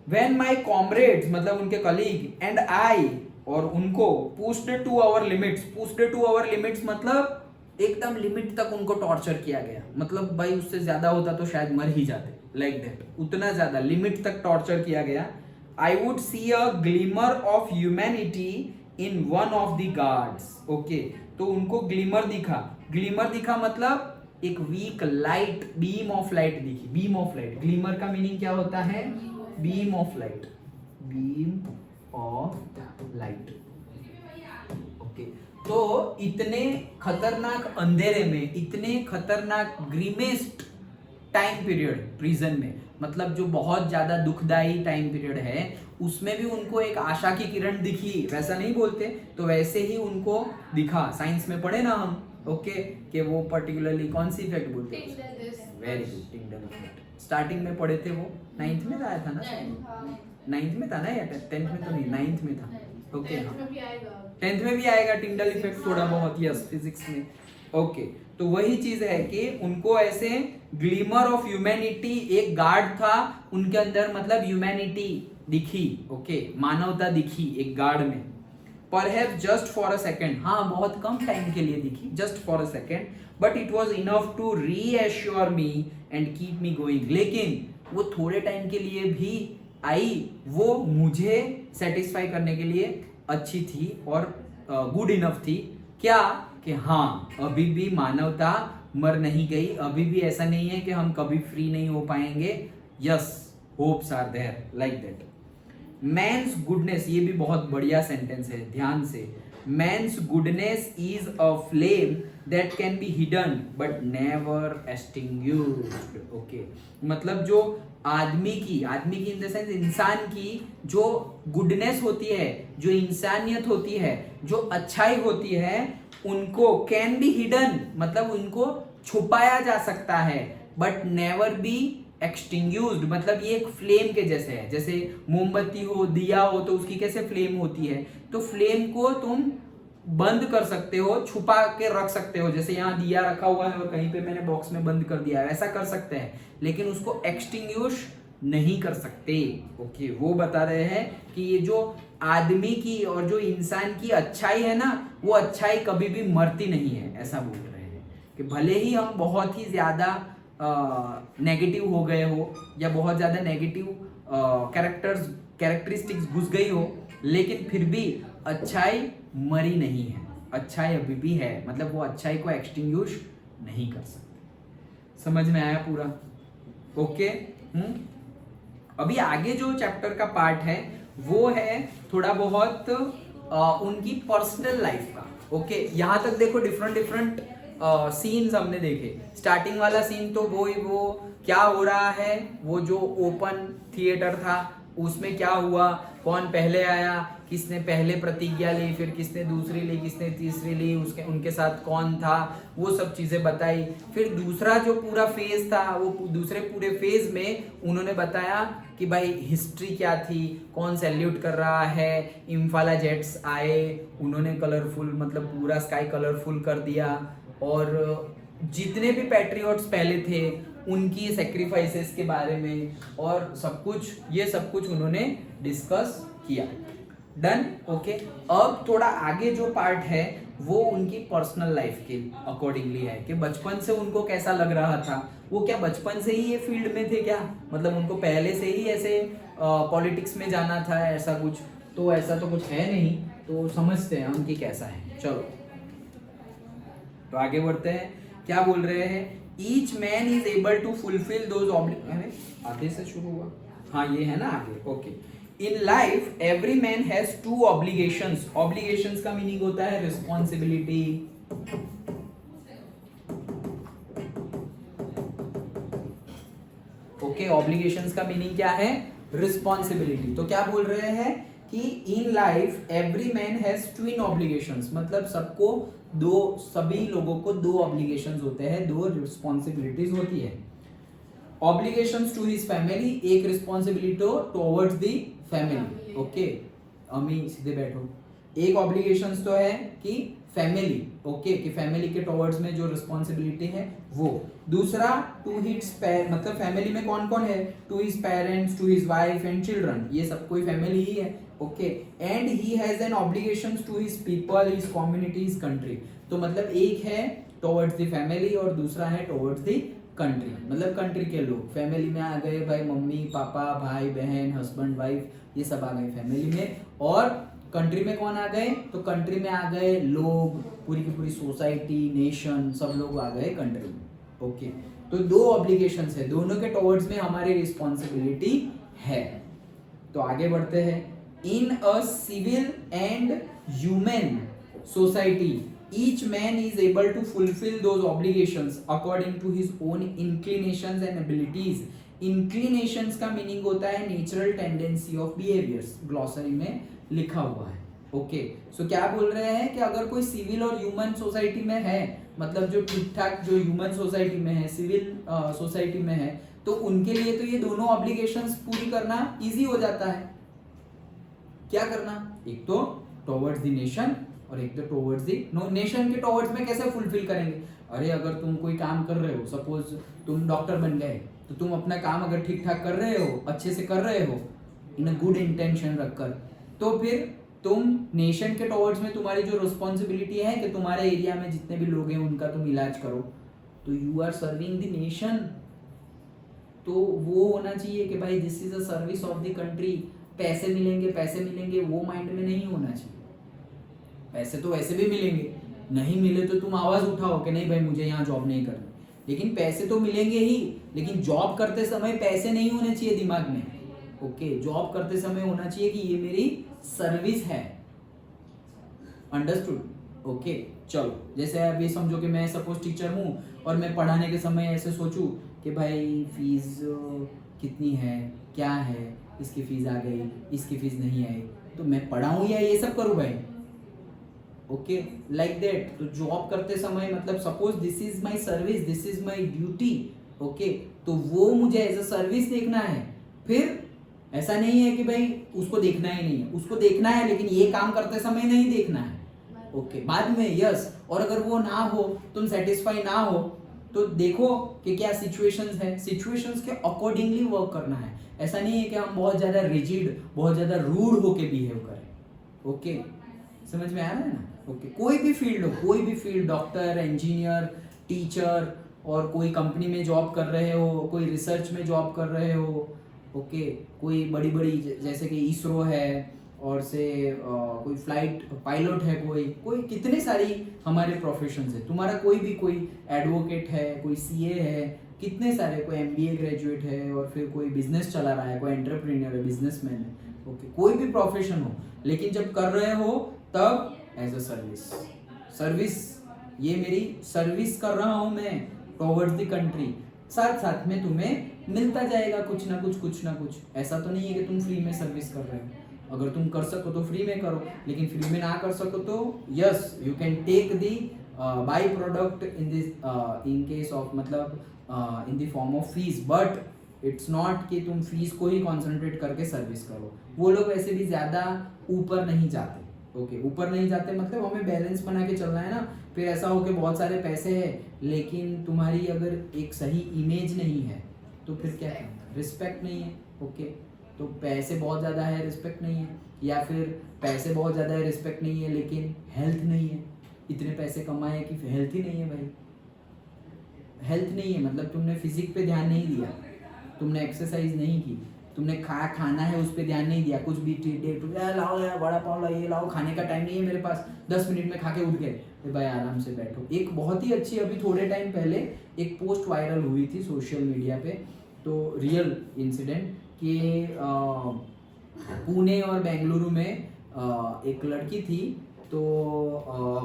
when my comrades मतलब उनके कलीग एंड आई और उनको pushed to our limits मतलब एकदम लिमिट तक उनको टॉर्चर किया गया, मतलब भाई उससे ज्यादा होता तो शायद मर ही जाते, लाइक दैट, उतना ज्यादा लिमिट तक टॉर्चर किया गया। I would see a glimmer of humanity in one of the guards, okay, तो उनको ग्लिमर दिखा मतलब एक weak light, beam of light दिखी, बीम ऑफ लाइट, ग्लिमर का मीनिंग क्या होता है? Beam of light, beam of light. Okay, तो इतने खतरनाक अंधेरे में, इतने खतरनाक ग्रीमेस्ट टाइम पीरियड प्रिजन में, मतलब जो बहुत ज्यादा दुखदाई टाइम पीरियड है, उसमें भी उनको एक आशा की किरण दिखी, वैसा नहीं बोलते तो वैसे ही उनको दिखा। साइंस में पढ़े ना हम, ओके, कि वो पर्टिकुलरली कौन सी इफेक्ट बोलते हैं? Very good, Tyndall effect. Starting में पढ़े थे वो, 9th में आया था ना, 9th में था ना, या 10th में तो नहीं, 9th में था। ओके, 10th में भी आएगा टिंडल इफेक्ट थोड़ा बहुत, यस, फिजिक्स में। ओके, तो वही चीज है कि उनको ऐसे ग्लिमर ऑफ ह्यूमैनिटी, एक गार्ड था उनके अंदर, मतलब ह्यूमैनिटी दिखी, ओके, मानवता दिखी एक गार्ड में। Perhaps just for a second, हाँ बहुत कम टाइम के लिए दिखी, just for a second, but it was enough to reassure me and keep me going. लेकिन वो थोड़े टाइम के लिए भी आई, वो मुझे सेटिस्फाई करने के लिए अच्छी थी और गुड इनफ थी। क्या? कि हाँ, अभी भी मानवता मर नहीं गई, अभी भी ऐसा नहीं है कि हम कभी फ्री नहीं हो पाएंगे। Yes, hopes are there, like that. Man's goodness, ये भी बहुत बढ़िया सेंटेंस है, ध्यान से। Man's goodness is a flame that can be hidden but never extinguished. Okay, मतलब जो आदमी की इन द सेंस इंसान की जो गुडनेस होती है, जो इंसानियत होती है, जो अच्छाई होती है, उनको कैन बी हिडन मतलब उनको छुपाया जा सकता है, बट नेवर बी एक्सटिंग्विश्ड मतलब ये एक फ्लेम के जैसे है। जैसे मोमबत्ती हो, दिया हो, तो उसकी कैसे फ्लेम होती है, तो फ्लेम को तुम बंद कर सकते हो, छुपा के रख सकते हो। जैसे यहाँ दिया रखा हुआ है और कहीं पे मैंने बॉक्स में बंद कर दिया है, ऐसा कर सकते हैं, लेकिन उसको एक्सटिंग्विश नहीं कर सकते। ओके, वो बता रहे हैं कि ये जो आदमी की और जो इंसान की अच्छाई है ना, वो अच्छाई कभी भी मरती नहीं है, ऐसा बोल रहे हैं कि भले ही हम बहुत ही ज्यादा नेगेटिव हो गए हो या बहुत ज्यादा नेगेटिव कैरेक्टरिस्टिक्स घुस गई हो, लेकिन फिर भी अच्छाई मरी नहीं है, अच्छाई अभी भी है, मतलब वो अच्छाई को एक्सटिंग्विश नहीं कर सकते। समझ में आया पूरा? ओके, अभी आगे जो चैप्टर का पार्ट है वो है थोड़ा बहुत उनकी पर्सनल लाइफ का। ओके, यहाँ तक देखो डिफरेंट सीन्स हमने देखे। स्टार्टिंग वाला सीन तो वो क्या हो रहा है, वो जो ओपन थिएटर था उसमें क्या हुआ, कौन पहले आया, किसने पहले प्रतिज्ञा ली, फिर किसने दूसरी ली, किसने तीसरी ली, उसके उनके साथ कौन था, वो सब चीजें बताई। फिर दूसरा जो पूरा फेज था, वो दूसरे पूरे फेज में उन्होंने बताया कि भाई हिस्ट्री क्या थी, कौन सैल्यूट कर रहा है, इम्फाला जेट्स आए, उन्होंने कलरफुल मतलब पूरा स्काई कलरफुल कर दिया, और जितने भी पैट्रियट्स पहले थे उनकी सेक्रीफाइसेस के बारे में और सब कुछ, ये सब कुछ उन्होंने डिस्कस किया। Done, okay. अब थोड़ा आगे जो पार्ट है वो उनकी पर्सनल लाइफ के अकॉर्डिंगली है कि बचपन से उनको कैसा लग रहा था, वो क्या बचपन से ही ये फील्ड में थे क्या, मतलब उनको पहले से ही ऐसे पॉलिटिक्स में जाना था ऐसा कुछ, तो ऐसा तो कुछ है नहीं। तो समझते हैं उनकी कैसा है। चलो तो आगे बढ़ते हैं। क्या बोल रहे हैं, each man is able to fulfil those आगे से शुरू हुआ, हाँ ये है ना आगे, okay. In life every man has two obligations. Obligations का मीनिंग होता है रिस्पॉन्सिबिलिटी। ओके, ऑब्लिगेशंस का मीनिंग क्या है, रिस्पॉन्सिबिलिटी। तो क्या बोल रहे हैं कि in life every man has twin obligations, मतलब सबको दो, सभी लोगों को दो ऑब्लिगेशंस होते हैं, दो रिस्पॉन्सिबिलिटीज होती है। ऑब्लिगेशंस टू हिज फैमिली, एक responsibility towards the family. Okay, अमी सीधे बैठो। एक ऑब्लिगेशंस तो है कि फैमिली, ओके, कि फैमिली के टुवर्ड्स में जो रिस्पॉन्सिबिलिटी है वो। दूसरा टू हिज मतलब फैमिली में कौन कौन है, to his parents, to his wife and children, ये सब कोई फैमिली ही है। Okay, and he has an obligations to his people, his community, his country. तो मतलब एक है टुवर्ड्स द फैमिली और दूसरा है टुवर्ड्स द कंट्री, मतलब कंट्री के लोग। फैमिली में आ गए भाई मम्मी पापा, भाई बहन, हस्बैंड वाइफ, ये सब आ गए फैमिली में। और कंट्री में कौन आ गए, तो कंट्री में आ गए लोग, पूरी की पूरी सोसाइटी, नेशन, सब लोग आ गए कंट्री में। ओके, तो दो ऑब्लिगेशंस है, दोनों के टुवर्ड्स में हमारी रिस्पॉन्सिबिलिटी है। तो आगे बढ़ते हैं। In a civil and human society each man is able to fulfill those obligations according to his own inclinations and abilities. inclinations का मीनिंग होता है natural tendency of behaviours, glossary में लिखा हुआ है। ओके, सो क्या बोल रहे हैं कि अगर कोई सिविल और ह्यूमन सोसाइटी में है, मतलब जो ठीक ठाक जो ह्यूमन सोसाइटी में है, सिविल सोसाइटी में है, तो उनके लिए तो ये दोनों ऑब्लिगेशंस पूरी करना इजी हो जाता है। क्या करना, एक तो टुवर्ड्स द नेशन और एक तो टुवर्ड्स दी नेशन के टुवर्ड्स में कैसे फुलफिल करेंगे। अरे अगर तुम कोई काम कर रहे हो, सपोज तुम डॉक्टर बन गए, तो तुम अपना काम अगर ठीक ठाक कर रहे हो, अच्छे से कर रहे हो, इन अ गुड इंटेंशन रखकर, तो फिर तुम नेशन के टुवर्ड्स में तुम्हारी जो रिस्पॉन्सिबिलिटी है कि तुम्हारे एरिया में जितने भी लोग हैं उनका तुम इलाज करो, तो you are serving the nation. तो वो होना चाहिए कि भाई this is a service of the country. पैसे मिलेंगे वो माइंड में नहीं होना चाहिए। पैसे तो वैसे भी मिलेंगे, नहीं मिले तो तुम आवाज उठाओ कि नहीं भाई मुझे यहाँ जॉब नहीं करनी, लेकिन पैसे तो मिलेंगे ही, लेकिन जॉब करते समय पैसे नहीं होने चाहिए दिमाग में। ओके, जॉब करते समय होना चाहिए कि ये मेरी सर्विस है। अंडरस्टूड? ओके, चलो जैसे अब ये समझो कि मैं सपोज टीचर हूँ और मैं पढ़ाने के समय ऐसे सोचूं कि भाई फीस कितनी है, क्या है, इसकी फीस आ गई, इसकी फीस नहीं आई, तो मैं पढ़ाऊँ या ये सब करूँ भाई? Okay, like that. तो जॉब करते समय मतलब suppose this is my service, this is my duty. Okay, तो वो मुझे एज अ सर्विस देखना है। फिर ऐसा नहीं है कि भाई उसको देखना ही नहीं है, उसको देखना है, लेकिन ये काम करते समय नहीं देखना है। ओके, बाद में यस। और अगर वो ना हो, तुम सेटिस्फाई ना हो, तो देखो कि क्या सिचुएशंस है, सिचुएशंस के अकॉर्डिंगली वर्क करना है। ऐसा नहीं है कि हम बहुत ज्यादा रिजिड, बहुत ज्यादा रूड होके बिहेव करें। ओके, समझ में आ रहा है ना? ओके, कोई भी फील्ड हो, कोई भी फील्ड, डॉक्टर, इंजीनियर, टीचर, और कोई कंपनी में जॉब कर रहे हो, कोई रिसर्च में जॉब कर रहे हो, ओके, कोई बड़ी बड़ी जैसे कि इसरो है, और से कोई फ्लाइट पायलट है, कोई कितने सारी हमारे प्रोफेशंस है। तुम्हारा कोई भी, कोई एडवोकेट है, कोई सीए है, कितने सारे, कोई एमबीए ग्रेजुएट है, और फिर कोई बिजनेस चला रहा है, कोई एंटरप्रेन्योर है, बिजनेसमैन है। ओके, कोई भी प्रोफेशन हो, लेकिन जब कर रहे हो तब एज अ सर्विस, ये मेरी सर्विस कर रहा हूं मैं टुवर्ड्स द कंट्री, साथ साथ में तुम्हें मिलता जाएगा कुछ ना कुछ। ऐसा तो नहीं है कि तुम फ्री में सर्विस कर रहे हो। अगर तुम कर सको तो फ्री में करो, लेकिन फ्री में ना कर सको तो yes you can take the by product in this in case of मतलब in the form of fees, but it's not कि तुम फीस को ही कॉन्सेंट्रेट करके सर्विस करो। वो लोग वैसे भी ज़्यादा ऊपर नहीं जाते। ओके, ऊपर नहीं जाते मतलब हमें बैलेंस बना के चलना है ना। फिर ऐसा हो कि बहुत सारे पैसे हैं लेकिन तुम्हारी अगर एक सही इमेज नहीं है तो फिर क्या है, रिस्पेक्ट नहीं है। ओके, तो पैसे बहुत ज़्यादा है रिस्पेक्ट नहीं है, या फिर पैसे बहुत ज़्यादा है रिस्पेक्ट नहीं है लेकिन हेल्थ नहीं है। इतने पैसे कमाए कि हेल्थ ही नहीं है भाई, हेल्थ नहीं है मतलब तुमने फिजिक पे ध्यान नहीं दिया, तुमने एक्सरसाइज नहीं की, तुमने खाना है उस पर ध्यान नहीं दिया, कुछ भी डे टू डे लाओ यार बड़ा पाव लाओ, ये लाओ, खाने का टाइम नहीं है मेरे पास, 10 मिनट में खा के उठ गए। भाई आराम से बैठो। एक बहुत ही अच्छी अभी थोड़े टाइम पहले एक पोस्ट वायरल हुई थी सोशल मीडिया पे, तो रियल इंसिडेंट कि पुणे और बेंगलुरु में एक लड़की थी तो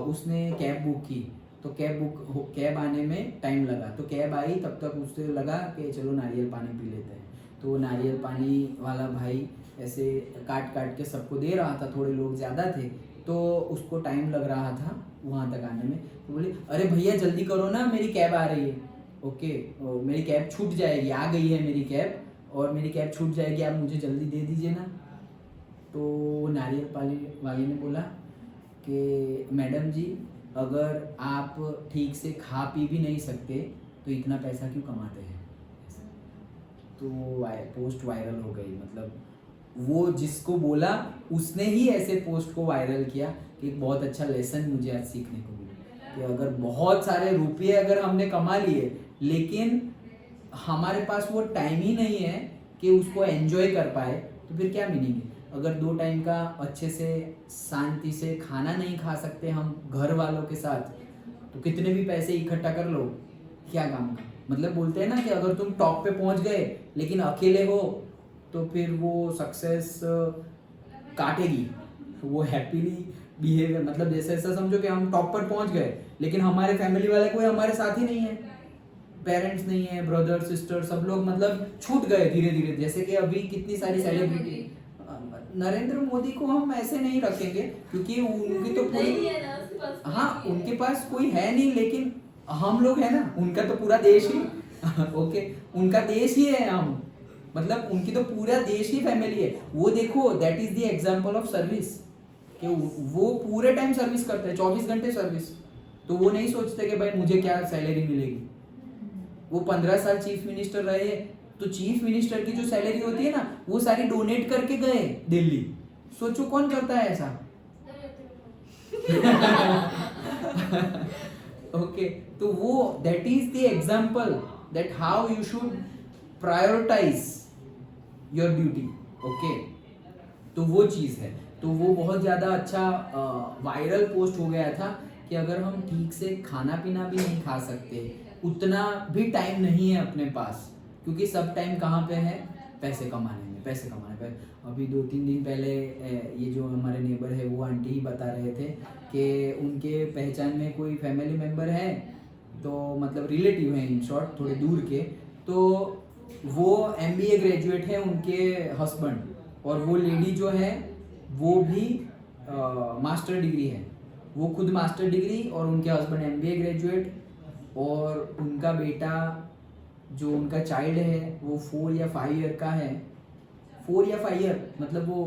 उसने कैब बुक की, तो कैब आने में टाइम लगा, तो कैब आई तब तक उससे लगा कि चलो नारियल पानी पी लेते हैं। तो वो नारियल पानी वाला भाई ऐसे काट काट के सबको दे रहा था, थोड़े लोग ज़्यादा थे तो उसको टाइम लग रहा था वहाँ तक आने में। तो बोले अरे भैया जल्दी करो ना मेरी कैब आ रही है। ओके, मेरी कैब छूट जाएगी, आ गई है मेरी कैब और मेरी कैब छूट जाएगी, आप मुझे जल्दी दे दीजिए ना। तो नारियल पानी वाले ने बोला कि मैडम जी अगर आप ठीक से खा पी भी नहीं सकते तो इतना पैसा क्यों कमाते हैं। तो पोस्ट वायरल हो गई, मतलब वो जिसको बोला उसने ही ऐसे पोस्ट को वायरल किया कि एक बहुत अच्छा लेसन मुझे आज सीखने को मिला कि अगर बहुत सारे रुपये अगर हमने कमा लिए लेकिन हमारे पास वो टाइम ही नहीं है कि उसको एंजॉय कर पाए तो फिर क्या मीनिंग है। अगर 2 टाइम का अच्छे से शांति से खाना नहीं खा सकते हम घर वालों के साथ तो कितने भी पैसे इकट्ठा कर लो क्या काम का। मतलब बोलते हैं ना कि अगर तुम टॉप पे पहुंच गए लेकिन अकेले हो तो फिर वो सक्सेस काटेगी, तो वो हैप्पीली बिहेवियर मतलब जैसे ऐसा समझो कि हम टॉप पर पहुंच गए लेकिन हमारे फैमिली वाले कोई हमारे साथ ही नहीं है, पेरेंट्स नहीं है, ब्रदर सिस्टर सब लोग मतलब छूट गए धीरे धीरे। जैसे कि अभी कितनी सारी सेलिब्रिटी, नरेंद्र मोदी को हम ऐसे नहीं रखेंगे क्योंकि उनकी तो पूरी, हाँ उनके पास कोई है नहीं लेकिन हम लोग है ना, उनका तो पूरा देश ही ओके उनका देश ही है हम, मतलब उनकी तो पूरा देश ही फैमिली है। वो देखो that is the example of service कि वो पूरे टाइम सर्विस करते हैं, 24 घंटे सर्विस। तो वो नहीं सोचते कि भाई मुझे क्या सैलरी मिलेगी। वो 15 साल चीफ मिनिस्टर रहे तो चीफ मिनिस्टर की जो सैलरी होती है ना वो सारी डोनेट करके गए दिल्ली। सोचो कौन करता है ऐसा ओके तो वो that is the example that how you should prioritise your duty. Okay, तो वो चीज़ है। तो वो बहुत ज़्यादा अच्छा वायरल पोस्ट हो गया था कि अगर हम ठीक से खाना पीना भी नहीं खा सकते, उतना भी टाइम नहीं है अपने पास, क्योंकि सब टाइम कहाँ पे है, पैसे कमाने में, पैसे कमाने पे। अभी 2-3 दिन पहले ये जो हमारे नेबर है वो आंटी ही बता रहे थे कि उनके पहचान में कोई फैमिली मेम्बर है, तो मतलब रिलेटिव है इन शॉर्ट, थोड़े दूर के, तो वो MBA ग्रेजुएट है उनके हस्बैंड, और वो लेडी जो है वो भी मास्टर डिग्री है, वो खुद मास्टर डिग्री और उनके हस्बैंड MBA ग्रेजुएट, और उनका बेटा जो उनका चाइल्ड है वो 4 या 5 ईयर का है, 4 या 5 ईयर मतलब वो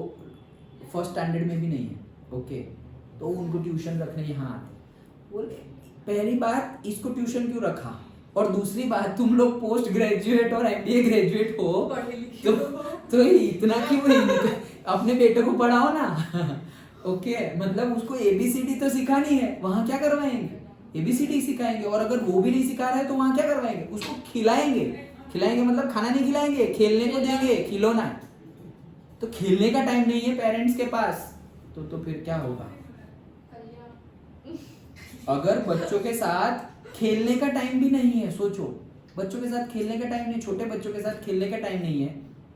फर्स्ट स्टैंडर्ड में भी नहीं है। ओके, तो उनको ट्यूशन रखने यहाँ आते। बोले पहली बात इसको ट्यूशन क्यों रखा, और दूसरी बात तुम लोग पोस्ट ग्रेजुएट और MBA ग्रेजुएट हो तो इतना क्यों अपने बेटे को पढ़ाओ ना ओके, मतलब उसको ABCD तो सिखानी है, वहाँ क्या करवाएंगे, ABCD सिखाएंगे, और अगर वो भी नहीं सिखा रहा है तो वहाँ क्या करवाएंगे, उसको खिलाएंगे। खिलाएंगे मतलब खाना नहीं खिलाएंगे, खेलने को देंगे खिलौना, तो खेलने का टाइम नहीं है पेरेंट्स के पास, तो फिर क्या होगा। अगर बच्चों के साथ खेलने का टाइम भी नहीं है, सोचो बच्चों के साथ खेलने का टाइम नहीं, छोटे बच्चों के साथ खेलने का टाइम नहीं है,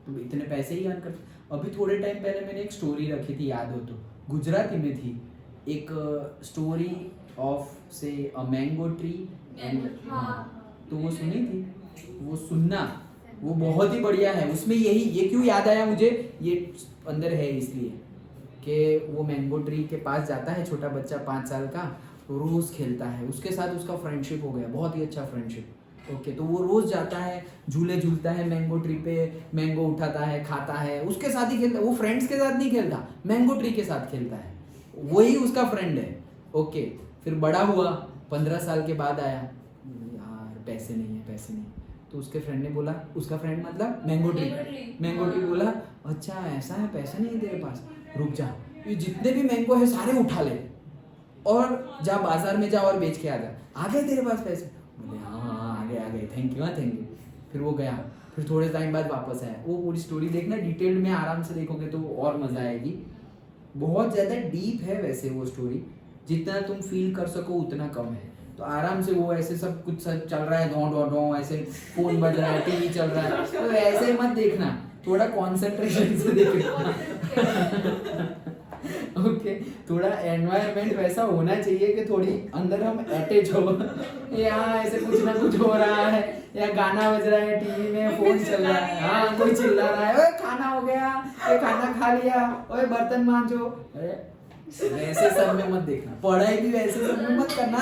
तो इतने पैसे ही अर्न कर। अभी थोड़े टाइम पहले मैंने एक स्टोरी रखी थी, याद हो तो, गुजराती में थी, एक स्टोरी ऑफ से अ मैंगो ट्री एंड, हाँ तो वो सुनी थी वो सुनना वो बहुत ही बढ़िया है। उसमें यही ये क्यों याद आया मुझे, ये अंदर है इसलिए कि वो मैंगो ट्री के पास जाता है छोटा बच्चा 5 साल का, तो रोज खेलता है उसके साथ, उसका फ्रेंडशिप हो गया, बहुत ही अच्छा फ्रेंडशिप। ओके, तो वो रोज जाता है, झूले झूलता है मैंगो ट्री पे, मैंगो उठाता है, खाता है, उसके साथ ही खेलता है। वो फ्रेंड्स के साथ नहीं खेलता, मैंगो ट्री के साथ खेलता है, वही उसका फ्रेंड है। ओके, फिर बड़ा हुआ, 15 साल के बाद आया, यार पैसे नहीं है, पैसे नहीं। तो उसके फ्रेंड ने बोला, उसका फ्रेंड मतलब मैंगो ट्री, मैंगो ट्री बोला अच्छा ऐसा है, पैसा नहीं है तेरे पास, रुक जा, ये जितने भी मैंगो है सारे उठा ले और जा बाजार में जा और बेच के आ जा, आ गए तेरे पास पैसे? बोले हाँ हाँ आ गए, थैंक यू, हाँ थैंक यू। फिर वो गया, फिर थोड़े टाइम बाद वापस आया। वो पूरी स्टोरी देखना, डिटेल में आराम से देखोगे तो और मजा आएगी। बहुत ज़्यादा डीप है वैसे वो स्टोरी, जितना तुम फील कर सको उतना कम है। तो आराम से वो ऐसे सब कुछ सब चल रहा है, डों ऐसे फोन बज रहा है, टीवी चल रहा है, तो ऐसे मत देखना, थोड़ा कंसंट्रेशन से देखना। ओके, थोड़ा एनवायरनमेंट वैसा होना चाहिए कि थोड़ी अंदर हम अटैच हो। यहाँ ऐसे कुछ ना कुछ हो रहा है, या गाना बज रहा है टीवी में, फोन चल रहा है, हाँ कोई चिल्ला रहा है, ओए खाना हो गया, ये खाना खा लिया, ओए बर्तन मांजो, अरे वैसे सब में मत देखना, पढ़ाई भी वैसे सब में मत करना।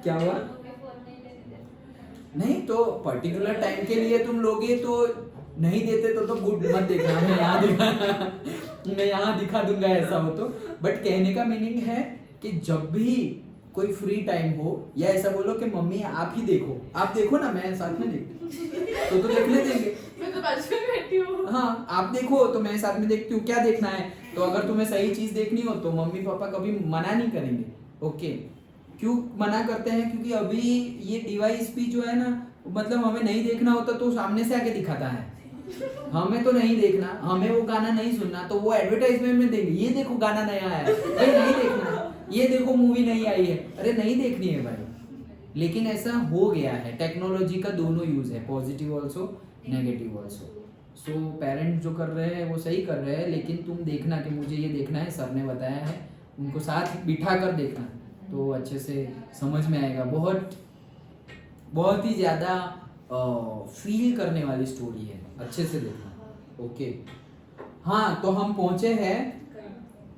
क्या हुआ? नहीं तो पर्टिकुलर टाइम के लिए तुम लोगे तो नहीं देते तो गुड मत देखना। मैं यहाँ दिखा दूंगा ऐसा हो तो, बट कहने का मीनिंग है कि जब भी कोई फ्री टाइम हो, या ऐसा बोलो कि मम्मी आप ही देखो, आप देखो ना, मैं साथ में देखती तो देखने देंगे। मैं तो बाजू में बैठी हूँ। हाँ आप देखो तो मैं साथ में देखती हूँ, क्या देखना है। तो अगर तुम्हें सही चीज देखनी हो तो मम्मी पापा कभी मना नहीं करेंगे। ओके, क्यों मना करते हैं? क्योंकि अभी ये डिवाइस भी जो है ना, मतलब हमें नहीं देखना होता तो सामने से आके दिखाता है, हमें तो नहीं देखना, हमें वो गाना नहीं सुनना तो वो एडवर्टाइजमेंट में देंगे, ये देखो गाना नया आया है, अरे नहीं देखना है, ये देखो मूवी नहीं आई है, अरे नहीं देखनी है भाई। लेकिन ऐसा हो गया है, टेक्नोलॉजी का दोनों यूज है, positive also negative also. So parents जो कर रहे हैं वो सही कर रहे हैं, लेकिन तुम देखना कि मुझे ये देखना है, सर ने बताया है, उनको साथ बिठा कर देखना तो अच्छे से समझ में आएगा। बहुत ही ज़्यादा फील करने वाली स्टोरी है, अच्छे से देखना। ओके, हाँ तो हम पहुंचे हैं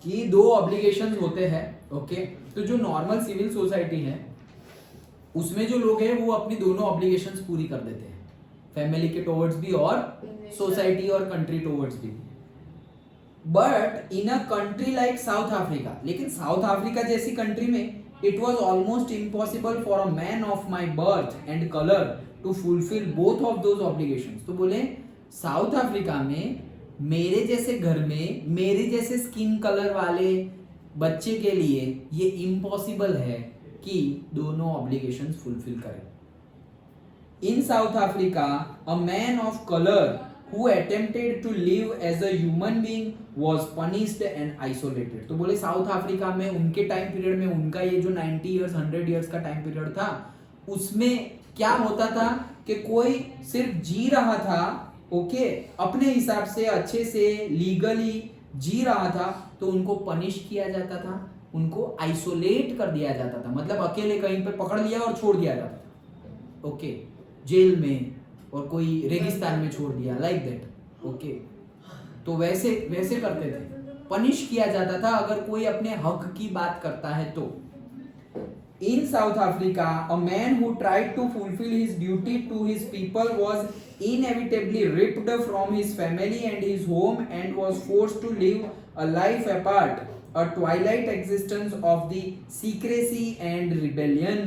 कि 2 ऑब्लिगेशंस होते हैं। ओके, तो जो नॉर्मल सिविल सोसाइटी है उसमें जो लोग हैं वो अपनी दोनों ऑब्लिगेशंस पूरी कर देते हैं, फैमिली के टुवर्ड्स भी और सोसाइटी और कंट्री टुवर्ड्स भी। But in a country like south Africa, लेकिन साउथ अफ्रीका जैसी कंट्री में it was almost impossible for a man of my birth and color to fulfill both of those obligations। तो बोले south Africa में मेरे जैसे घर में मेरे जैसे स्किन कलर वाले बच्चे के लिए ये इम्पॉसिबल है कि दोनों ऑब्लिगेशंस फुलफिल करें। In South Africa a man of colour who attempted to live as a human being was punished and isolated। तो बोले साउथ अफ्रीका में उनके टाइम पीरियड में, उनका ये जो 90 इयर्स 100 इयर्स का टाइम पीरियड था, उसमें क्या होता था कि कोई सिर्फ जी रहा था, ओके, अपने हिसाब से अच्छे से लीगली जी रहा था, तो उनको पनिश किया जाता था, उनको आइसोलेट कर दिया जाता था, मतलब अकेले कहीं पे पकड़ लिया और छोड़ दिया जाता था। ओके, जेल में और कोई रेगिस्तान में छोड़ दिया, लाइक दैट। ओके, तो वैसे करते थे, पनिश किया जाता था अगर कोई अपने हक की बात करता है तो। In South Africa a man who tried to fulfil his duty to his people was inevitably ripped from his family and his home and was forced to live a life apart, a twilight existence of the secrecy and rebellion।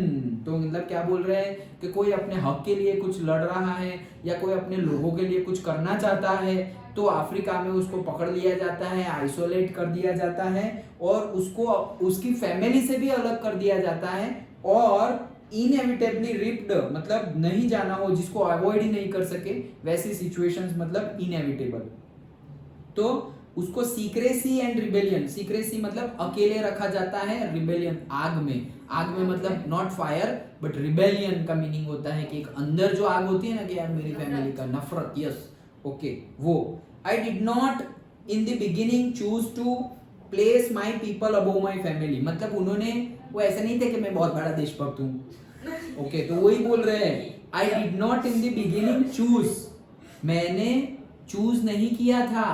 तो मतलब क्या बोल रहे हैं कि कोई अपने हक के लिए कुछ लड़ रहा है या कोई अपने लोगों के लिए कुछ करना चाहता है तो अफ्रीका में उसको पकड़ लिया जाता है, आइसोलेट कर दिया जाता है और उसको उसकी फैमिली से भी अलग कर दिया जाता है और इनएविटेबली रिप्ड मतलब नहीं जाना हो, जिसको अवॉइड ही नहीं कर सके, वैसी सिचुएशंस मतलब इनएविटेबल। तो उसको सीक्रेसी एंड रिबेलियन, सीक्रेसी मतलब अकेले रखा जाता है, रिबेलियन आग में मतलब नॉट फायर बट रिबेलियन का मीनिंग होता है कि एक अंदर जो आग होती है ना कि यार मेरी फैमिली का नफरत, यस ओके वो। I did not in the beginning choose to place my people above my family, मतलब उन्होंने वो ऐसा नहीं थे कि मैं बहुत बड़ा देशभक्त हूँ ओके तो वही बोल रहे हैं आई did not in the beginning choose, मैंने चूज नहीं किया था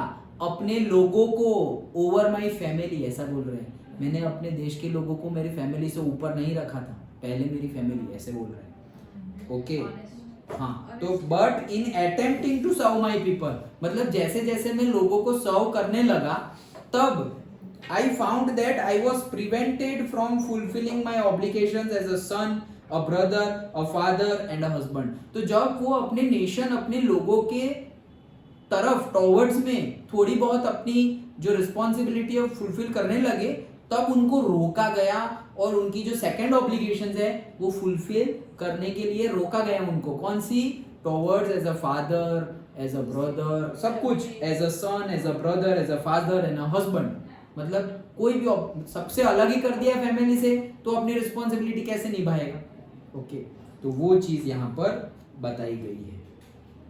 अपने लोगों को ओवर माय फैमिली, ऐसा बोल रहे हैं। मैंने अपने देश के लोगों को मेरी फैमिली से ऊपर नहीं रखा था, पहले मेरी फैमिली, ऐसे बोल रहे हैं। ओके हाँ, तो but in attempting to serve my people, मतलब जैसे जैसे मैं लोगों को सर्व करने लगा तब I found that I was prevented from fulfilling my obligations as a son, a brother, a father and a husband. तो जब वो अपने नेशन, अपने लोगों के तरफ टॉवर्ड्स में थोड़ी बहुत अपनी जो रिस्पॉन्सिबिलिटी है फुलफिल करने लगे, तब उनको रोका गया और उनकी जो सेकंड ऑब्लिगेशंस है वो फुलफिल करने के लिए रोका गया उनको। कौन सी? Towards as a father, as a brother, सब कुछ, as a son, as a brother, as a father and a husband. मतलब कोई भी सबसे अलग ही कर दिया फैमिली से तो अपनी रिस्पॉन्सिबिलिटी कैसे निभाएगा? ओके तो वो चीज यहाँ पर बताई गई है,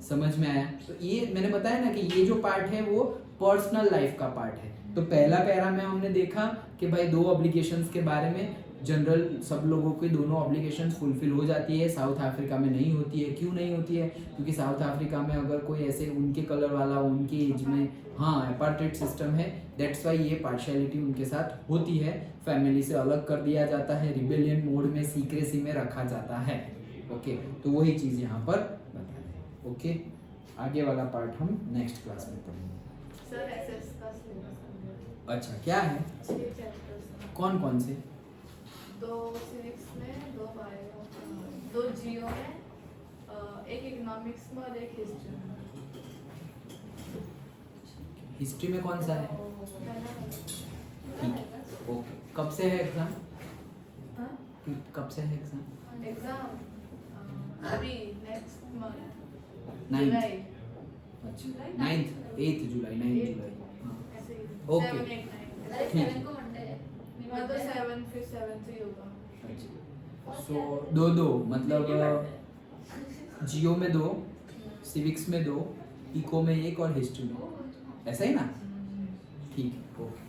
समझ में आया? तो ये मैंने बताया ना कि ये जो पार्ट है वो पर्सनल लाइफ का पार्ट है। तो पहला पैरा में हमने देखा कि भाई दो ऑब्लिगेशंस के बारे में, जनरल सब लोगों की दोनों ऑब्लिगेशंस फुलफिल हो जाती है, साउथ अफ्रीका में नहीं होती है। क्यों नहीं होती है? क्योंकि साउथ अफ्रीका में अगर कोई ऐसे उनके कलर वाला, उनकी एज में, हाँ अपार्टेड सिस्टम है, दैट्स वाई ये पार्शियलिटी उनके साथ होती है, फैमिली से अलग कर दिया जाता है, रिबेलियन मोड में, सीक्रेसी में रखा जाता है। ओके तो वही चीज़ यहाँ पर बता रहे हैं। ओके आगे वाला पार्ट हम नेक्स्ट क्लास में पढ़ेंगे। सर एसएस का सिलेबस अच्छा क्या है? 6 चैप्टर्स, कौन कौन से? 2 सिविक्स में, 2 बायो, 2 जियो में, एक इकोनॉमिक्स में और एक हिस्ट्री में। हिस्ट्री में कौन सा है? ठीक है ओके। कब से है एग्जाम? हाँ? कब से है एग्जाम? एग्जाम अभी नेक्स्ट मंथ 9th जुलाई, अच्छा 9th 8th जुलाई 9th जुलाई हाँ ऐसे ही Okay. 7 8 9 अरे ठीक। 7 को मंडे है। हाँ तो 7 फिर 7 से ही होगा। अच्छा सो दो मतलब जियो में 2, सिविक्स में 2, इको में 1 और हिस्ट्री में, ऐसा ही ना? ठीक है ओके।